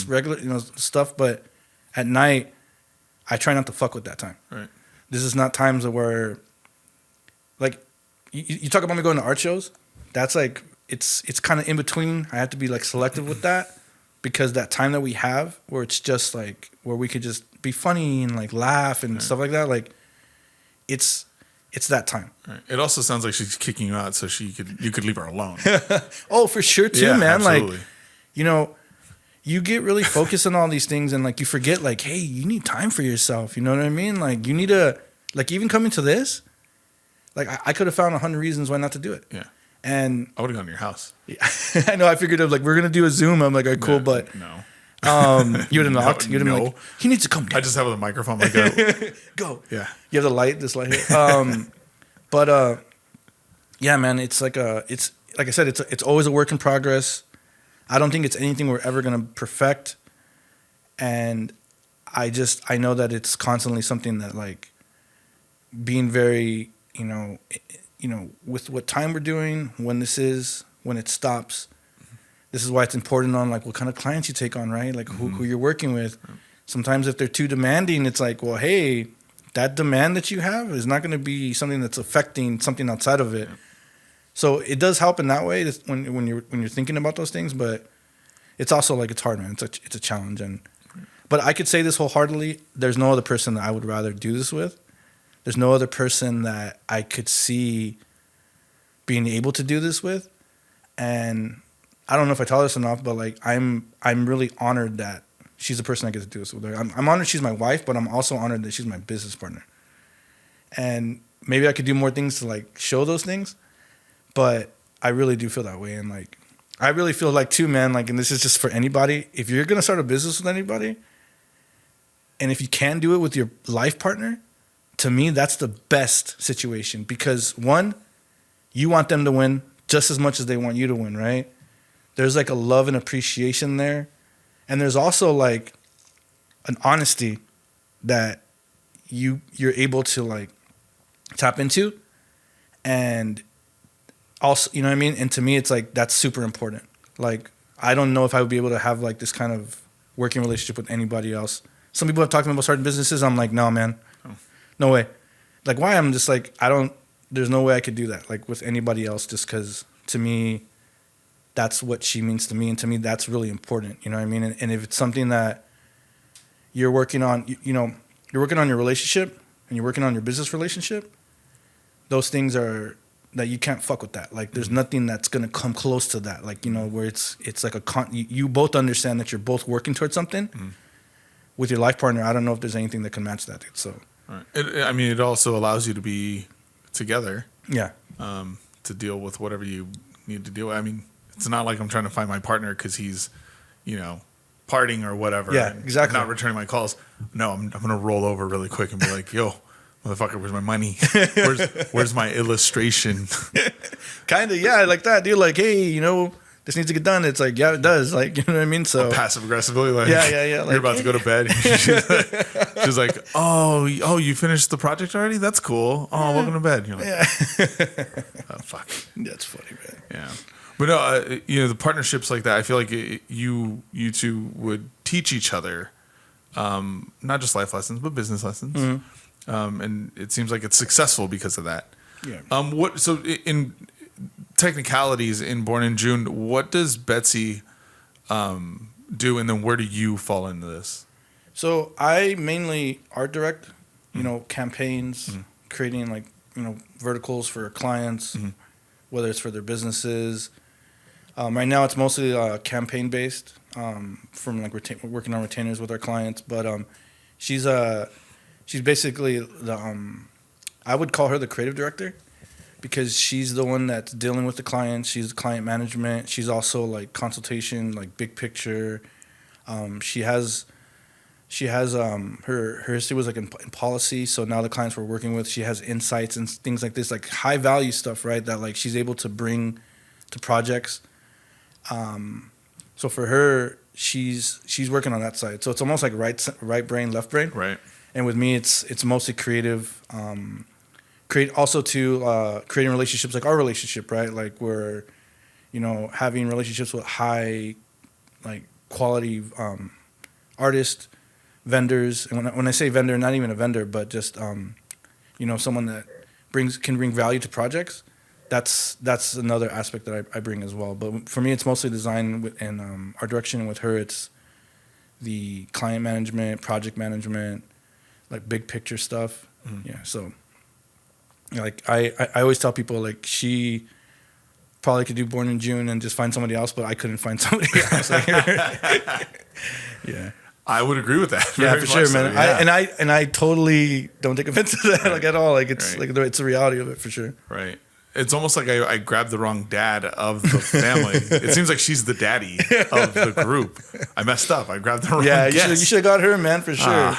regular, stuff. But at night, I try not to fuck with that time. Right. This is not times where, like, you talk about me going to art shows. That's like, it's kind of in between. I have to be like selective with that, because that time that we have where it's just like where we could just be funny and like laugh and stuff like that. Like, it's that time. Right. It also sounds like she's kicking you out so you could leave her alone. Oh, for sure too, man. Absolutely. Like, you get really focused on all these things, and like you forget, like, hey, you need time for yourself. You know what I mean? Like you need to, like, even coming to this, like I could have found 100 reasons why not to do it. Yeah. And I would have gone to your house. Yeah. I know. I figured like we're gonna do a Zoom. I'm like, all right, cool, but no. You would have knocked. You'd have been like, he needs to come down. I just have the microphone. Like, go. Yeah. You have the light. This light here. But yeah, man. It's like it's like I said. It's always a work in progress. I don't think it's anything we're ever gonna perfect. And I know that it's constantly something that, like, being very, with what time we're doing, when it stops. This is why it's important on like what kind of clients you take on, right? Like who you're working with. Sometimes if they're too demanding, it's like, well, hey, that demand that you have is not going to be something that's affecting something outside of it. So it does help in that way when you're thinking about those things, but it's also like it's hard, man. It's a challenge, but I could say this wholeheartedly. There's no other person that I would rather do this with. There's no other person that I could see being able to do this with, and I don't know if I tell this enough, but like I'm really honored that she's the person I get to do this with her. I'm honored she's my wife, but I'm also honored that she's my business partner. And maybe I could do more things to like show those things, but I really do feel that way. And like I really feel like too, man, like, and this is just for anybody, if you're gonna start a business with anybody, and if you can do it with your life partner, to me that's the best situation, because one, you want them to win just as much as they want you to win, right? There's like a love and appreciation there. And there's also like an honesty that you're able to like tap into. And also, you know what I mean? And to me, it's like, that's super important. Like, I don't know if I would be able to have like this kind of working relationship with anybody else. Some people have talked to me about starting businesses. I'm like, no, man, no way. Like, why? I'm just like, I don't, there's no way I could do that like with anybody else, just because to me, that's what she means to me, and to me that's really important. You know what I mean? And if it's something that you're working on, you're working on your relationship and you're working on your business relationship, those things are that you can't fuck with that. Like there's nothing that's gonna come close to that. Like, where it's like you both understand that you're both working towards something. With your life partner, I don't know if there's anything that can match that, dude. So Right. It also allows you to be together. Yeah. To deal with whatever you need to deal with. I mean, it's not like I'm trying to find my partner because he's, partying or whatever. Yeah, exactly. Not returning my calls. No, I'm going to roll over really quick and be like, yo, motherfucker, where's my money? Where's my illustration? Kind of, yeah, like that, dude. Like, hey, this needs to get done. It's like, yeah, it does. Like, you know what I mean? So passive aggressively, like, yeah. Like, you're about to go to bed. She's like, oh, you finished the project already? That's cool. Oh, welcome to bed. You're like, oh, fuck. That's funny, man. Yeah. But no, the partnerships like that, I feel like you two would teach each other, not just life lessons, but business lessons. Mm-hmm. And it seems like it's successful because of that. Yeah. So in technicalities in Born in June, what does Betsey do, and then where do you fall into this? So I mainly art direct, campaigns, creating like, verticals for clients, whether it's for their businesses. Right now it's mostly campaign based, from like working on retainers with our clients. But she's basically the I would call her the creative director, because she's the one that's dealing with the clients. She's client management. She's also like consultation, like big picture. She has her history was like in policy. So now the clients we're working with, she has insights and things like this, like high value stuff, right? That like she's able to bring to projects. So for her, she's working on that side. So it's almost like right brain, left brain. Right. And with me, it's mostly creative. Creating relationships like our relationship, right? Like we're, having relationships with high, like quality artists, vendors. And when I say vendor, not even a vendor, but just someone that can bring value to projects. That's another aspect that I bring as well. But for me, it's mostly design and art direction. And with her, it's the client management, project management, like big picture stuff. Mm-hmm. Yeah, so. Like I always tell people, like, she probably could do Born in June and just find somebody else, but I couldn't find somebody else. Yeah, I would agree with that. Yeah, for sure, man. Yeah. I totally don't take offense to that, like at all. Like it's like it's the reality of it for sure. Right. It's almost like I grabbed the wrong dad of the family. It seems like she's the daddy of the group. I messed up. I grabbed the wrong. Yeah, you should have got her, man, for sure.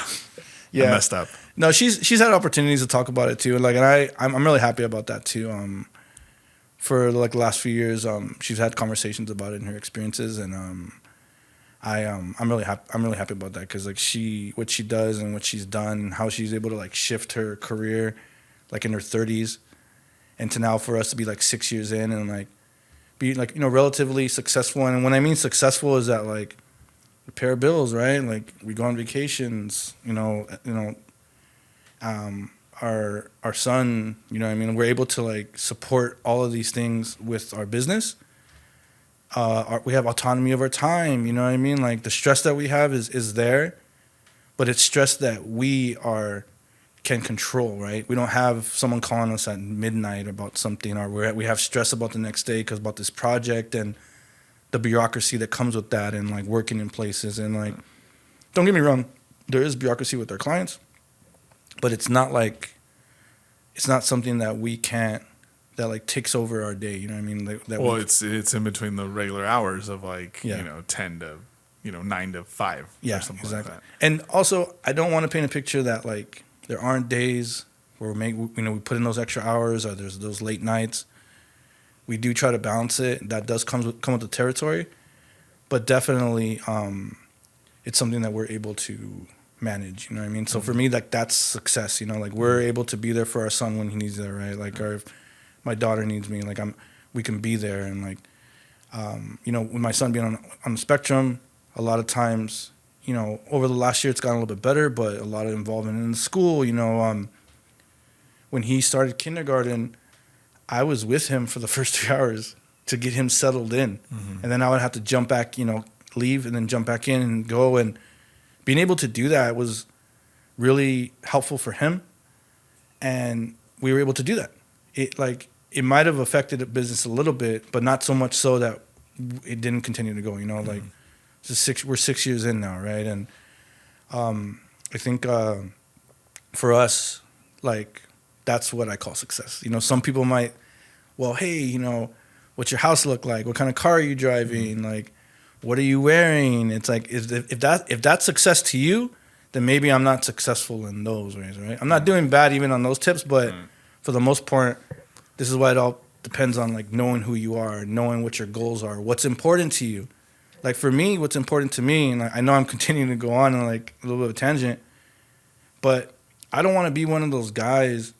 Yeah, I messed up. No, she's had opportunities to talk about it too, and I'm really happy about that too. For like the last few years, she's had conversations about it and her experiences, and I'm really happy about that, because like what she does and what she's done, and how she's able to like shift her career, like in her 30s, and to now for us to be like 6 years in and like be like relatively successful. And when I mean successful, is that like we pay our bills, right? Like we go on vacations, our son, we're able to like support all of these things with our business. We have autonomy of our time, like the stress that we have is there, but it's stress that we can control, right? We don't have someone calling us at midnight about something, or we have stress about the next day because about this project and the bureaucracy that comes with that, and like working in places. And like, don't get me wrong, there is bureaucracy with our clients, but it's not something that we can't, that like takes over our day. You know what I mean? It's in between the regular hours of like, 10 to, 9 to 5. Yeah, or something exactly. like that. And also, I don't want to paint a picture that like there aren't days where we put in those extra hours, or there's those late nights. We do try to balance it. That does come with the territory, but definitely it's something that we're able to manage. You know what I mean? So for me, like that's success. Like we're able to be there for our son when he needs it, right? Like, or if my daughter needs me, like we can be there. And like, with my son being on the spectrum, a lot of times, over the last year it's gotten a little bit better, but a lot of involvement in the school. when he started kindergarten, I was with him for the first 3 hours to get him settled in. Mm-hmm. And then I would have to jump back, leave and then jump back in and go. And being able to do that was really helpful for him. And we were able to do that. It might have affected the business a little bit, but not so much so that it didn't continue to go, like we're 6 years in now. Right. And, I think, for us, that's what I call success. Some people might, well, hey, what's your house look like? What kind of car are you driving? Like, what are you wearing? It's like, if that's success to you, then maybe I'm not successful in those ways, right? I'm not doing bad even on those tips, but for the most part, this is why it all depends on knowing who you are, knowing what your goals are, what's important to you. Like for me, what's important to me, and I know I'm continuing to go on a little bit of a tangent, but I don't want to be one of those guys.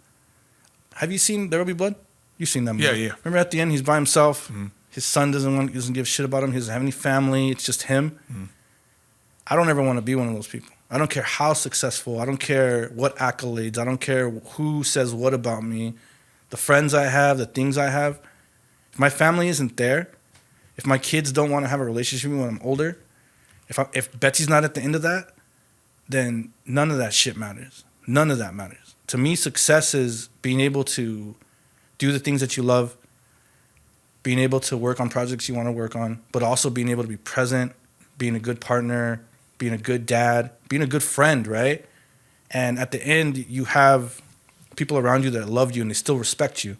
Have you seen There Will Be Blood? You've seen that movie. Yeah. Remember at the end, he's by himself. Mm-hmm. His son doesn't give a shit about him. He doesn't have any family. It's just him. Mm-hmm. I don't ever want to be one of those people. I don't care how successful. I don't care what accolades. I don't care who says what about me. The friends I have, the things I have. If my family isn't there, if my kids don't want to have a relationship with me when I'm older, if Betsy's not at the end of that, then none of that shit matters. None of that matters. To me, success is being able to do the things that you love, being able to work on projects you want to work on, but also being able to be present, being a good partner, being a good dad, being a good friend, right? And at the end, you have people around you that love you and they still respect you.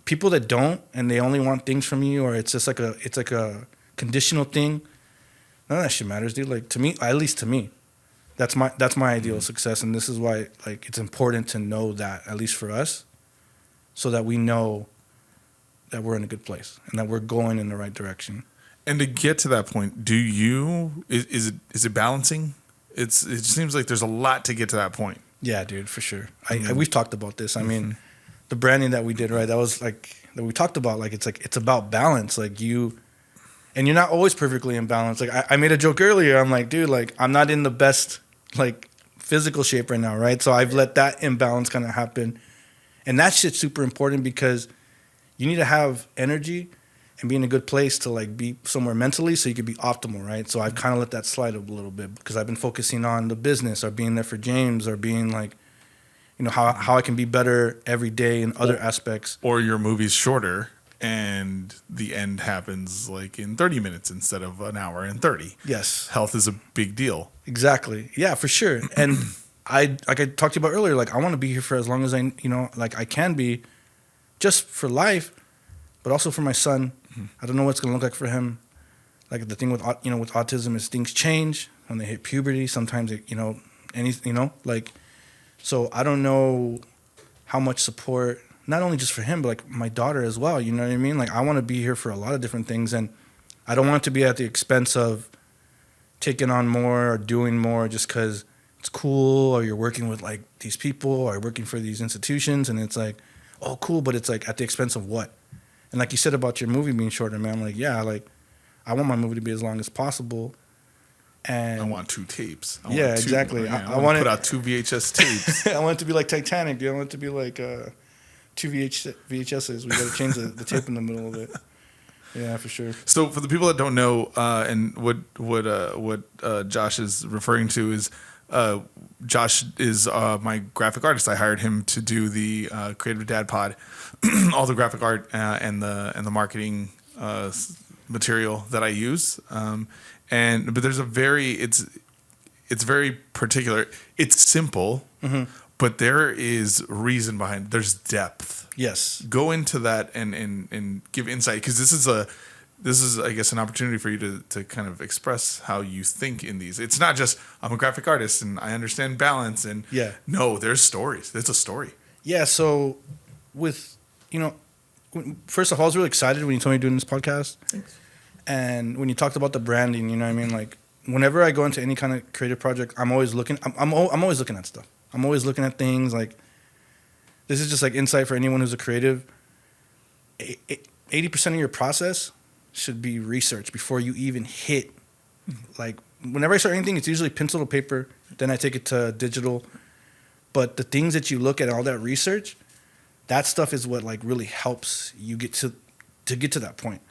People that don't and they only want things from you, or it's just like a conditional thing, none of that shit matters, dude. To me, at least to me, that's my ideal of success, and this is why it's important to know that, at least for us, so that we know that we're in a good place and that we're going in the right direction. And to get to that point, is it balancing? It seems like there's a lot to get to that point. Yeah, dude, for sure. We've talked about this. I mean, the branding that we did, right? That was that we talked about. It's about balance. And you're not always perfectly in balance. I made a joke earlier. I'm like, dude, I'm not in the best physical shape right now, right? So I've let that imbalance kind of happen, and that shit's super important because you need to have energy and be in a good place to be somewhere mentally so you can be optimal, right? So I've kind of let that slide a little bit because I've been focusing on the business or being there for James or being how I can be better every day in other aspects. Or your movie's shorter and the end happens in 30 minutes instead of an hour and 30. Yes. Health is a big deal. Exactly. Yeah, for sure. And I talked to you about earlier, I want to be here for as long as I can be, just for life, but also for my son. Mm-hmm. I don't know what's going to look like for him. The thing with with autism is things change when they hit puberty. Sometimes so I don't know how much support, not only just for him, but my daughter as well. You know what I mean? I want to be here for a lot of different things, and I don't want it to be at the expense of taking on more or doing more just because it's cool, or you're working with these people, or you're working for these institutions, and it's oh, cool, but it's at the expense of what? And like you said about your movie being shorter, man, I want my movie to be as long as possible. And I want 2 tapes. Exactly. I want to put out 2 VHS tapes. I want it to be like Titanic, dude. I want it to be 2 VHSs. We got to change the tape in the middle of it. Yeah, for sure. So for the people that don't know, and what Josh is referring to is, Josh is my graphic artist. I hired him to do the Creative Dad Pod, all the graphic art and the marketing material that I use. But there's it's very particular. It's simple, but there is reason behind it. There's depth. Yes. Go into that and give insight, because this is I guess an opportunity for you to kind of express how you think in these. It's not just I'm a graphic artist and I understand balance and no, there's stories. It's a story. Yeah. So with first of all, I was really excited when you told me doing this podcast. Thanks. And when you talked about the branding, you know what I mean? Whenever I go into any kind of creative project, I'm always looking. I'm always looking at stuff. I'm always looking at things. This is just insight for anyone who's a creative. 80% of your process should be research before you even hit. Whenever I start anything, it's usually pencil to paper. Then I take it to digital. But the things that you look at, all that research, that stuff is what like really helps you get to get to that point.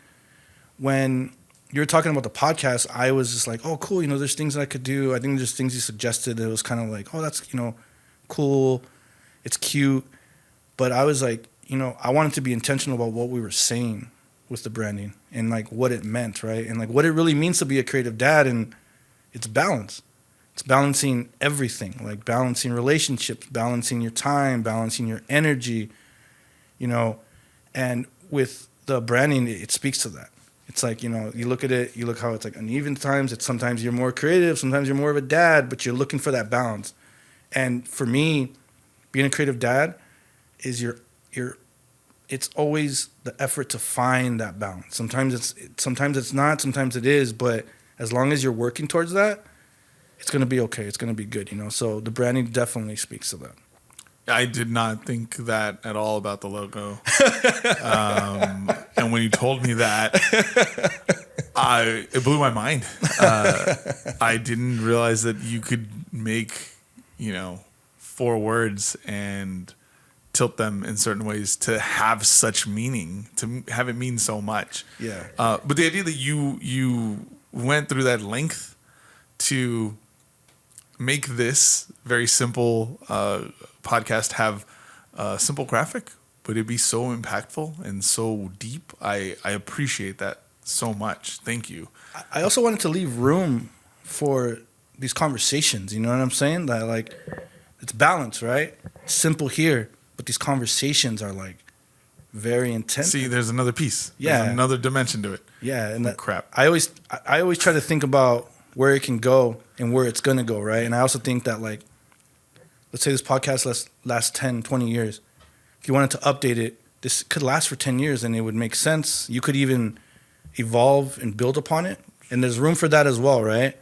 When you were talking about the podcast, I was just like, oh, cool. There's things that I could do. I think there's things you suggested. It was kind of like, oh, that's, cool. It's cute. But I was like, I wanted to be intentional about what we were saying with the branding and like what it meant, right? And like what it really means to be a creative dad. And it's balance. It's balancing everything, like balancing relationships, balancing your time, balancing your energy, and with the branding, it speaks to that. It's like, you look at it, you look how it's like uneven times. It's sometimes you're more creative, sometimes you're more of a dad, but you're looking for that balance. And for me, being a creative dad is it's always the effort to find that balance. Sometimes it's not, sometimes it is, but as long as you're working towards that, it's going to be okay. It's going to be good, So the branding definitely speaks to that. I did not think that at all about the logo. And when you told me that, it blew my mind. I didn't realize that you could make, 4 words and tilt them in certain ways to have such meaning, to have it mean so much. Yeah. But the idea that you went through that length to make this very simple podcast have a simple graphic, but it'd be so impactful and so deep. I appreciate that so much. Thank you. I also wanted to leave room for these conversations. You know what I'm saying? That like it's balance, right? Simple here, but these conversations are like very intense. See, there's another piece. Yeah, there's another dimension to it. Yeah, and that crap. I always try to think about where it can go and where it's gonna go, right? And I also think that like, let's say this podcast lasts 10, 20 years. If you wanted to update it, this could last for 10 years and it would make sense. You could even evolve and build upon it. And there's room for that as well, right?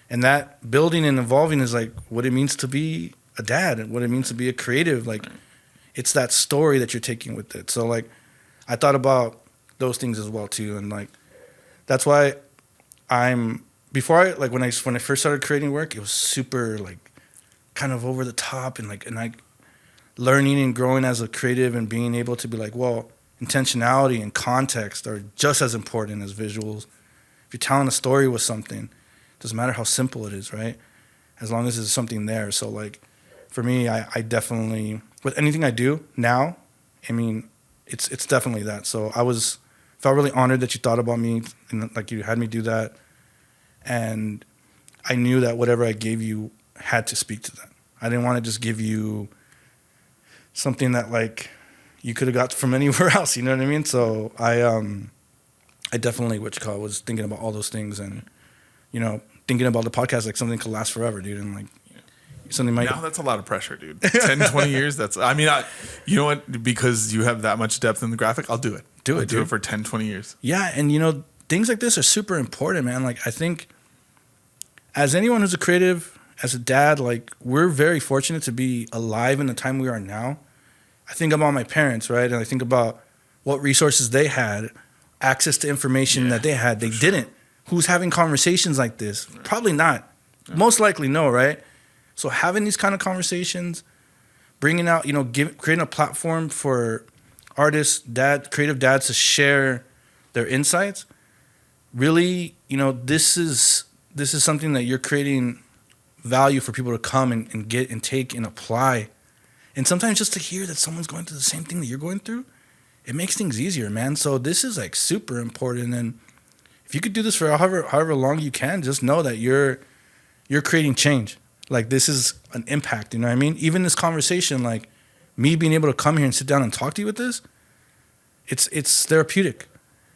And that building and evolving is like what it means to be a dad and what it means to be a creative. Like, it's that story that you're taking with it. So like, I thought about those things as well too. And like, that's why when I first started creating work, it was super like kind of over the top and I learning and growing as a creative and being able to be like, well, intentionality and context are just as important as visuals. If you're telling a story with something, it doesn't matter how simple it is, right? As long as there's something there. So like, for me, I definitely, with anything I do now, I mean, it's definitely that. So felt really honored that you thought about me and like you had me do that. And I knew that whatever I gave you had to speak to that. I didn't want to just give you something that like you could have got from anywhere else. You know what I mean? So I definitely, was thinking about all those things and, thinking about the podcast like something could last forever, dude. And like something might. Now that's a lot of pressure, dude. 10, 20 years. You know what? Because you have that much depth in the graphic, I'll do it. Do it for 10, 20 years. Yeah. And things like this are super important, man. Like I think as anyone who's a creative, as a dad, like we're very fortunate to be alive in the time we are now. I think about my parents, right? And I think about what resources they had, access to information that they had. They didn't. Who's having conversations like this? Right. Probably not. Yeah. Most likely no, right? So having these kind of conversations, bringing out, creating a platform for artists, creative dads to share their insights. Really, this is something that you're creating value for people to come and get and take and apply. And sometimes just to hear that someone's going through the same thing that you're going through, it makes things easier, man. So this is like super important. And if you could do this for however long you can, just know that you're creating change. Like this is an impact, you know what I mean? Even this conversation, like me being able to come here and sit down and talk to you with this, it's therapeutic.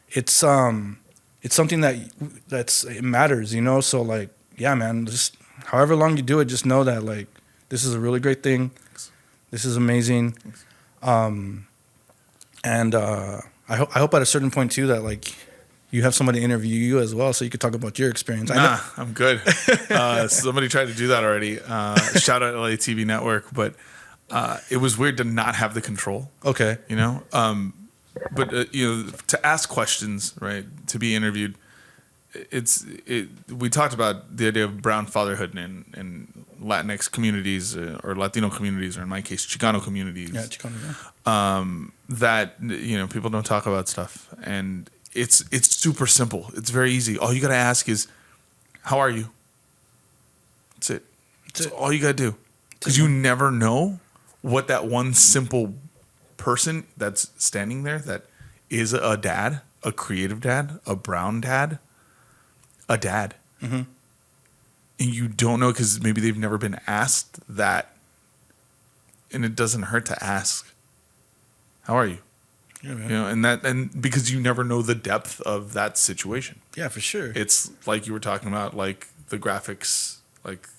It's something it matters, So like, yeah, man, just however long you do it, just know that like this is a really great thing. This is amazing. And I hope at a certain point too that like you have somebody interview you as well, so you could talk about your experience. Nah, I'm good. Somebody tried to do that already. Shout out LA TV Network, but it was weird to not have the control. Okay. But to ask questions, right? To be interviewed, we talked about the idea of brown fatherhood in Latinx communities or Latino communities, or in my case, Chicano communities. Yeah, Chicano. That people don't talk about stuff, and it's super simple. It's very easy. All you gotta ask is, "How are you?" That's it. That's all you gotta do, because you never know what that one simple person that's standing there that is a dad, a creative dad, a brown dad, a dad. Mm-hmm. And you don't know because maybe they've never been asked that. And it doesn't hurt to ask, how are you? Yeah, man. And because you never know the depth of that situation. Yeah, for sure. It's like you were talking about, like the graphics, like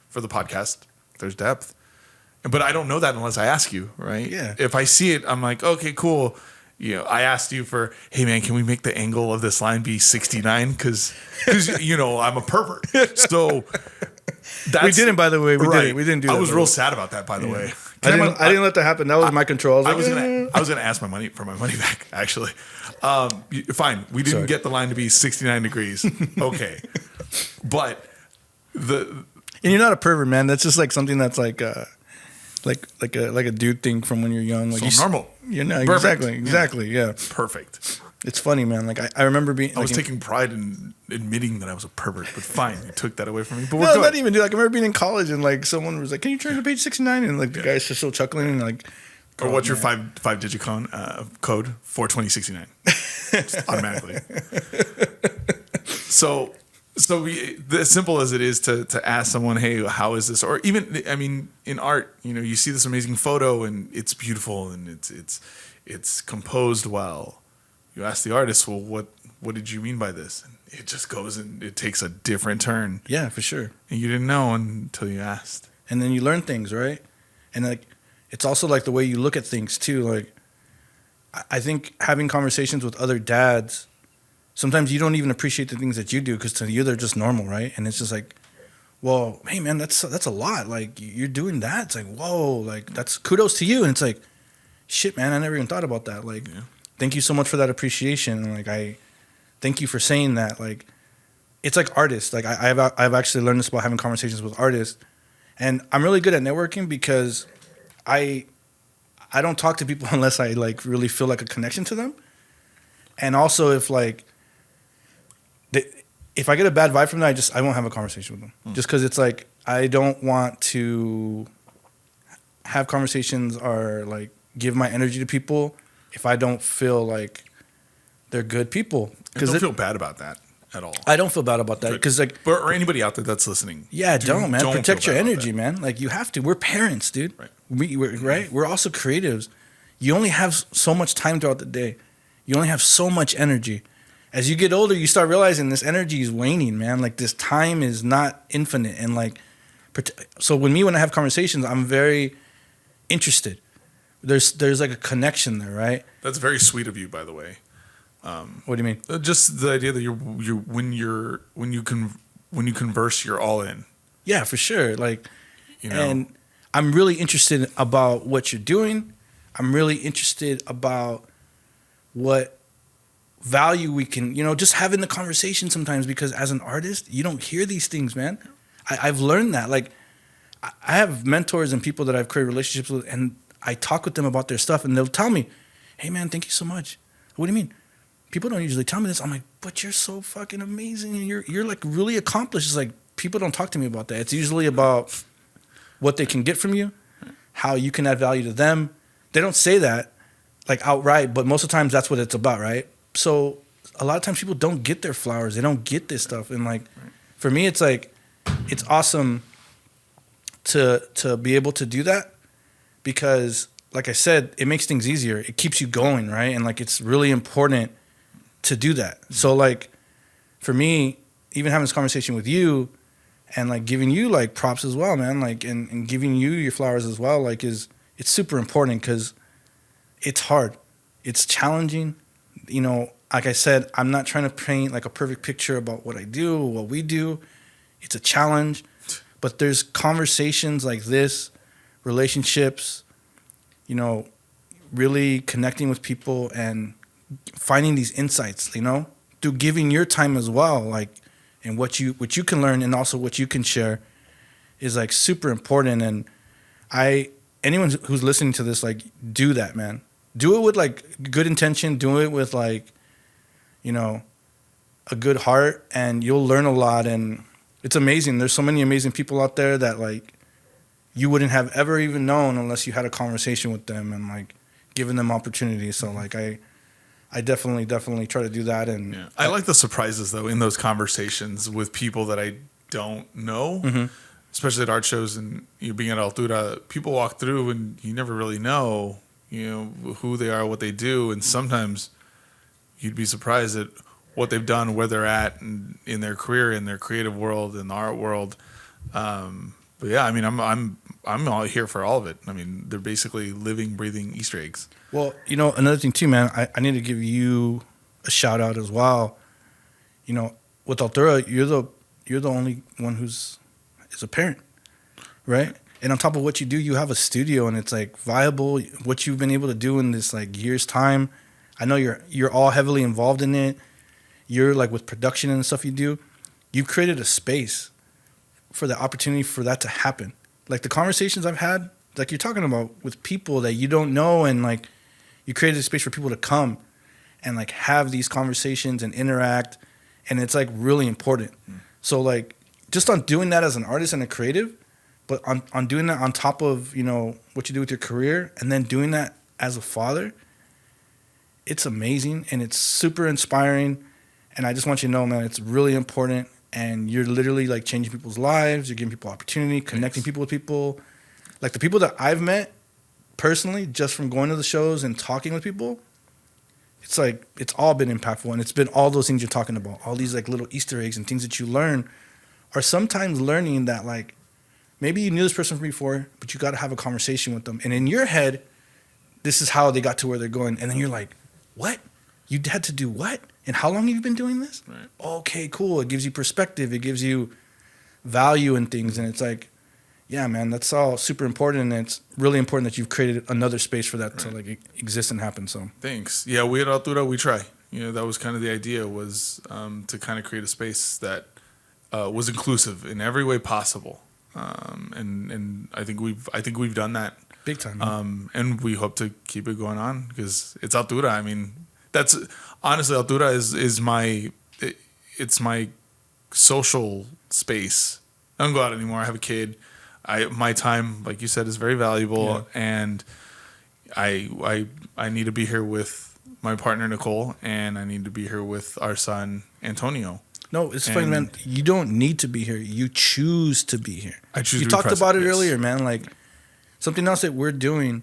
for the podcast, there's depth. But I don't know that unless I ask you, right? Yeah. If I see it, I'm like, okay, cool. I asked you for, hey man, can we make the angle of this line be 69? Because I'm a pervert. So we didn't, by the way. We didn't do that. I was real sad about that, by the way. I didn't let that happen. That was my control. I was gonna ask my money back. Actually, fine. We didn't get the line to be 69 degrees. Okay, but and you're not a pervert, man. That's just like something that's like a dude thing from when you're young. Like so normal. You know, Perfect. exactly. Yeah. Perfect. It's funny, man. Like I remember being. I was taking pride in admitting that I was a pervert, but fine, you took that away from me. But no, not even. Dude, like I remember being in college and like someone was like, "Can you turn to page 69?" And like the guy's just still chuckling and like. Or what's your five-digit code? 42069. Automatically. So as simple as it is to ask someone, hey, how is this? Or even, I mean, in art, you see this amazing photo and it's beautiful and it's composed well. You ask the artist, well, what did you mean by this? And it just goes and it takes a different turn. Yeah, for sure. And you didn't know until you asked. And then you learn things, right? And like, it's also like the way you look at things too. Like, I think having conversations with other dads, sometimes you don't even appreciate the things that you do because to you they're just normal, right? And it's just like, well, hey man, that's a lot. Like you're doing that. It's like, whoa, like that's kudos to you. And it's like, shit, man, I never even thought about that. Like, thank you so much for that appreciation. And like, I thank you for saying that. Like, it's like artists. Like I've actually learned this about having conversations with artists, and I'm really good at networking because I don't talk to people unless I like really feel like a connection to them. And also if like if I get a bad vibe from them, I won't have a conversation with them. Just because it's like I don't want to have conversations or like give my energy to people if I don't feel like they're good people. Because don't feel bad about that at all. I don't feel bad about that because like or anybody out there that's listening. Yeah, don't protect your energy, man. Like you have to. We're parents, dude. Right. We're also creatives. You only have so much time throughout the day. You only have so much energy. As you get older, you start realizing this energy is waning, man. Like this time is not infinite, and like, so when I have conversations, I'm very interested. There's like a connection there, right? That's very sweet of you, by the way. What do you mean? Just the idea that when you converse, you're all in. Yeah, for sure. Like, and I'm really interested about what you're doing. I'm really interested about what value we can, just having the conversation sometimes, because as an artist, you don't hear these things, man. I've learned that. Like, I have mentors and people that I've created relationships with, and I talk with them about their stuff, and they'll tell me, hey, man, thank you so much. What do you mean? People don't usually tell me this. I'm like, but you're so fucking amazing, and you're like really accomplished. It's like, people don't talk to me about that. It's usually about what they can get from you, how you can add value to them. They don't say that like outright, but most of the times that's what it's about, right? So a lot of times people don't get their flowers. They don't get this stuff. And like, for me, it's like, it's awesome to be able to do that because, like I said, it makes things easier. It keeps you going, right? And like, it's really important to do that. So like, for me, even having this conversation with you and like giving you like props as well, man, like, and giving you your flowers as well, like it's super important because it's hard. It's challenging. Like I said, I'm not trying to paint like a perfect picture about what I do, what we do. It's a challenge, but there's conversations like this, relationships, really connecting with people and finding these insights, through giving your time as well, like, and what you can learn and also what you can share is like super important. And anyone who's listening to this, like, do that, man. Do it with like good intention. Do it with like, you know, a good heart, and you'll learn a lot. And it's amazing. There's so many amazing people out there that like you wouldn't have ever even known unless you had a conversation with them and like giving them opportunities. So like I definitely try to do that. And yeah. I like the surprises though in those conversations with people that I don't know, especially at art shows and you being at Altura. People walk through and you never really know, who they are, what they do, and sometimes you'd be surprised at what they've done, where they're at in their career, in their creative world, in the art world. But yeah, I mean, I'm all here for all of it. I mean, they're basically living, breathing Easter eggs. Well, another thing too, man, I need to give you a shout out as well. With Altura, you're the only one is a parent, right? And on top of what you do, you have a studio, and it's like viable. What you've been able to do in this like year's time, I know you're all heavily involved in it. You're like with production and stuff you do. You've created a space for the opportunity for that to happen. Like the conversations I've had, like you're talking about with people that you don't know, and like you created a space for people to come and like have these conversations and interact, and it's like really important. So like just on doing that as an artist and a creative, but on doing that on top of what you do with your career, and then doing that as a father, it's amazing and it's super inspiring. And I just want you to know, man, it's really important. And you're literally like changing people's lives. You're giving people opportunity, connecting people with people. Like the people that I've met personally, just from going to the shows and talking with people, it's like it's all been impactful. And it's been all those things you're talking about. All these like little Easter eggs and things that you learn are sometimes learning that like maybe you knew this person from before, but you got to have a conversation with them. And in your head, this is how they got to where they're going. And then you're like, what? You had to do what? And how long have you been doing this? Right. Okay, cool. It gives you perspective. It gives you value in things. And it's like, yeah, man, that's all super important. And it's really important that you've created another space for that to like exist and happen. So thanks. Yeah, we at Altura, we try. That was kind of the idea, was to kind of create a space that was inclusive in every way possible. And I think we've done that big time. And we hope to keep it going on because it's Altura. I mean, that's honestly Altura is my social space. I don't go out anymore. I have a kid. My time, like you said, is very valuable, and I need to be here with my partner Nicole, and I need to be here with our son Antonio. No, it's funny, man. You don't need to be here. You choose to be here. I choose. You to talked be about it yes. earlier, man. Like something else that we're doing,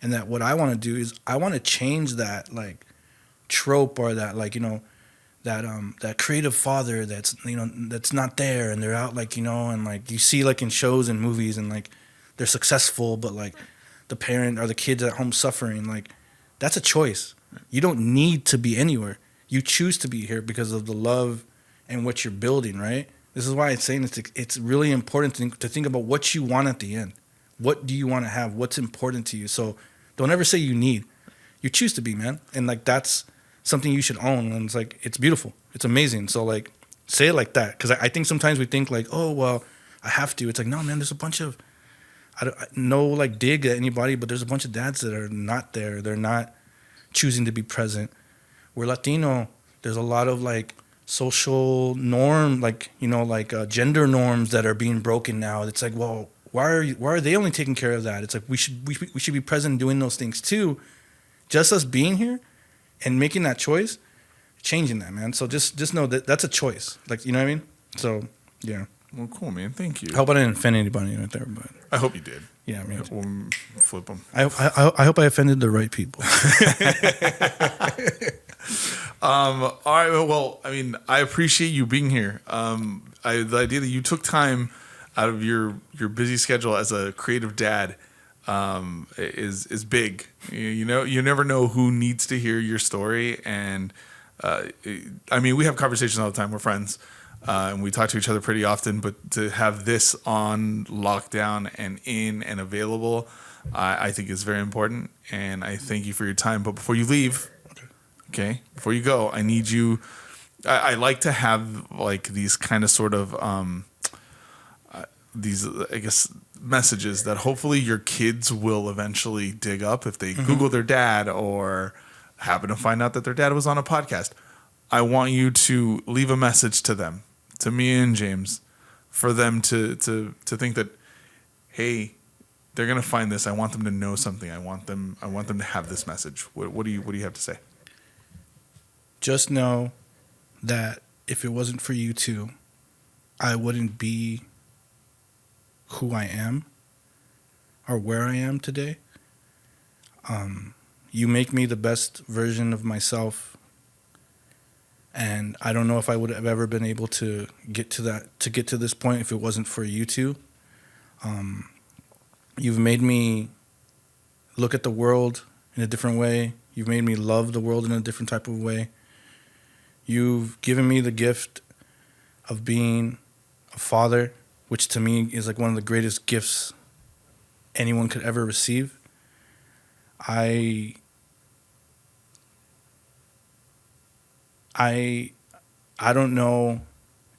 and that what I want to do is I want to change that like trope or that like that creative father that's that's not there, and they're out like and like you see like in shows and movies, and like they're successful, but like the parent or the kids at home suffering. Like that's a choice. You don't need to be anywhere. You choose to be here because of the love and what you're building, right? This is why I'm saying it's really important to think about what you want at the end. What do you want to have? What's important to you? So don't ever say you need. You choose to be, man. And like that's something you should own. And it's like, it's beautiful. It's amazing. So like say it like that. Because I think sometimes we think like, oh, well, I have to. It's like, no, man, there's a bunch of, no like dig at anybody, but there's a bunch of dads that are not there. They're not choosing to be present. We're Latino. There's a lot of like social norm, like gender norms that are being broken now. It's like, well, why are they only taking care of that? It's like we should be present doing those things too. Just us being here and making that choice, changing that, man. So just know that that's a choice. Like you know what I mean? So yeah. Well, cool, man. Thank you. I hope I didn't offend anybody right there, but I hope you did. Yeah, I mean, we'll flip them. I hope I offended the right people. All right. Well, I mean, I appreciate you being here. The idea that you took time out of your busy schedule as a creative dad is big. You never know who needs to hear your story. And I mean, we have conversations all the time. We're friends. And we talk to each other pretty often, but to have this on lockdown and in and available, I think is very important. And I thank you for your time. But before you leave, okay, before you go, I need you I like to have like these kind of sort of these, I guess, messages that hopefully your kids will eventually dig up if they Google their dad or happen to find out that their dad was on a podcast. I want you to leave a message to them, to me and James, for them to think that, hey, they're gonna find this. I want them to know something. I want them to have this message. What do you have to say? Just know that if it wasn't for you two, I wouldn't be who I am or where I am today. You make me the best version of myself, and I don't know if I would have ever been able to get to this point if it wasn't for you two. You've made me look at the world in a different way. You've made me love the world in a different type of way. You've given me the gift of being a father, which to me is like one of the greatest gifts anyone could ever receive. I don't know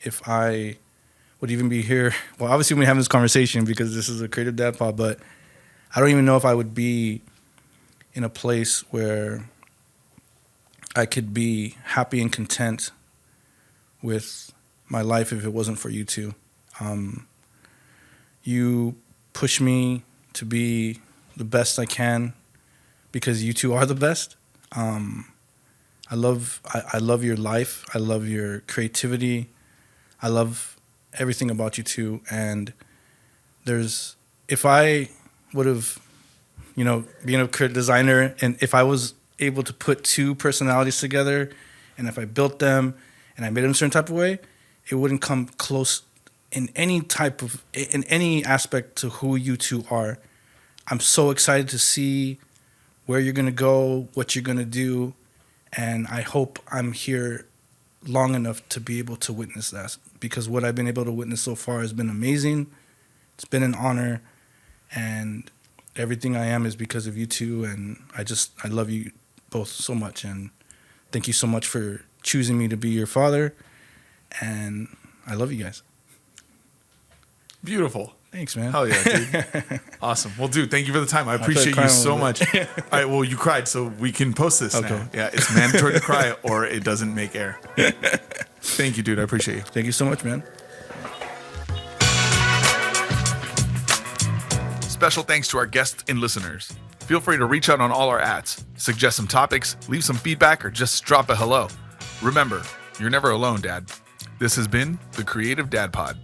if I would even be here. Well, obviously we're having this conversation because this is a Creative Dad Pod, but I don't even know if I would be in a place where I could be happy and content with my life if it wasn't for you two. You push me to be the best I can because you two are the best. I love your life. I love your creativity. I love everything about you two. And if I would have, being a creative designer, and if I was able to put two personalities together, and if I built them and I made them a certain type of way, it wouldn't come close in any aspect to who you two are. I'm so excited to see where you're going to go, what you're going to do. And I hope I'm here long enough to be able to witness that, because what I've been able to witness so far has been amazing. It's been an honor, and everything I am is because of you two. And I love you both so much, and thank you so much for choosing me to be your father. And I love you guys. Beautiful. Thanks, man. Hell yeah, dude. Awesome. Well, dude, thank you for the time. I appreciate you so much. All right, well, you cried, so we can post this now. Yeah, it's mandatory to cry or it doesn't make air. Thank you, dude. I appreciate you. Thank you so much, man. Special thanks to our guests and listeners. Feel free to reach out on all our ats, suggest some topics, leave some feedback, or just drop a hello. Remember, you're never alone, Dad. This has been the Creative Dad Pod.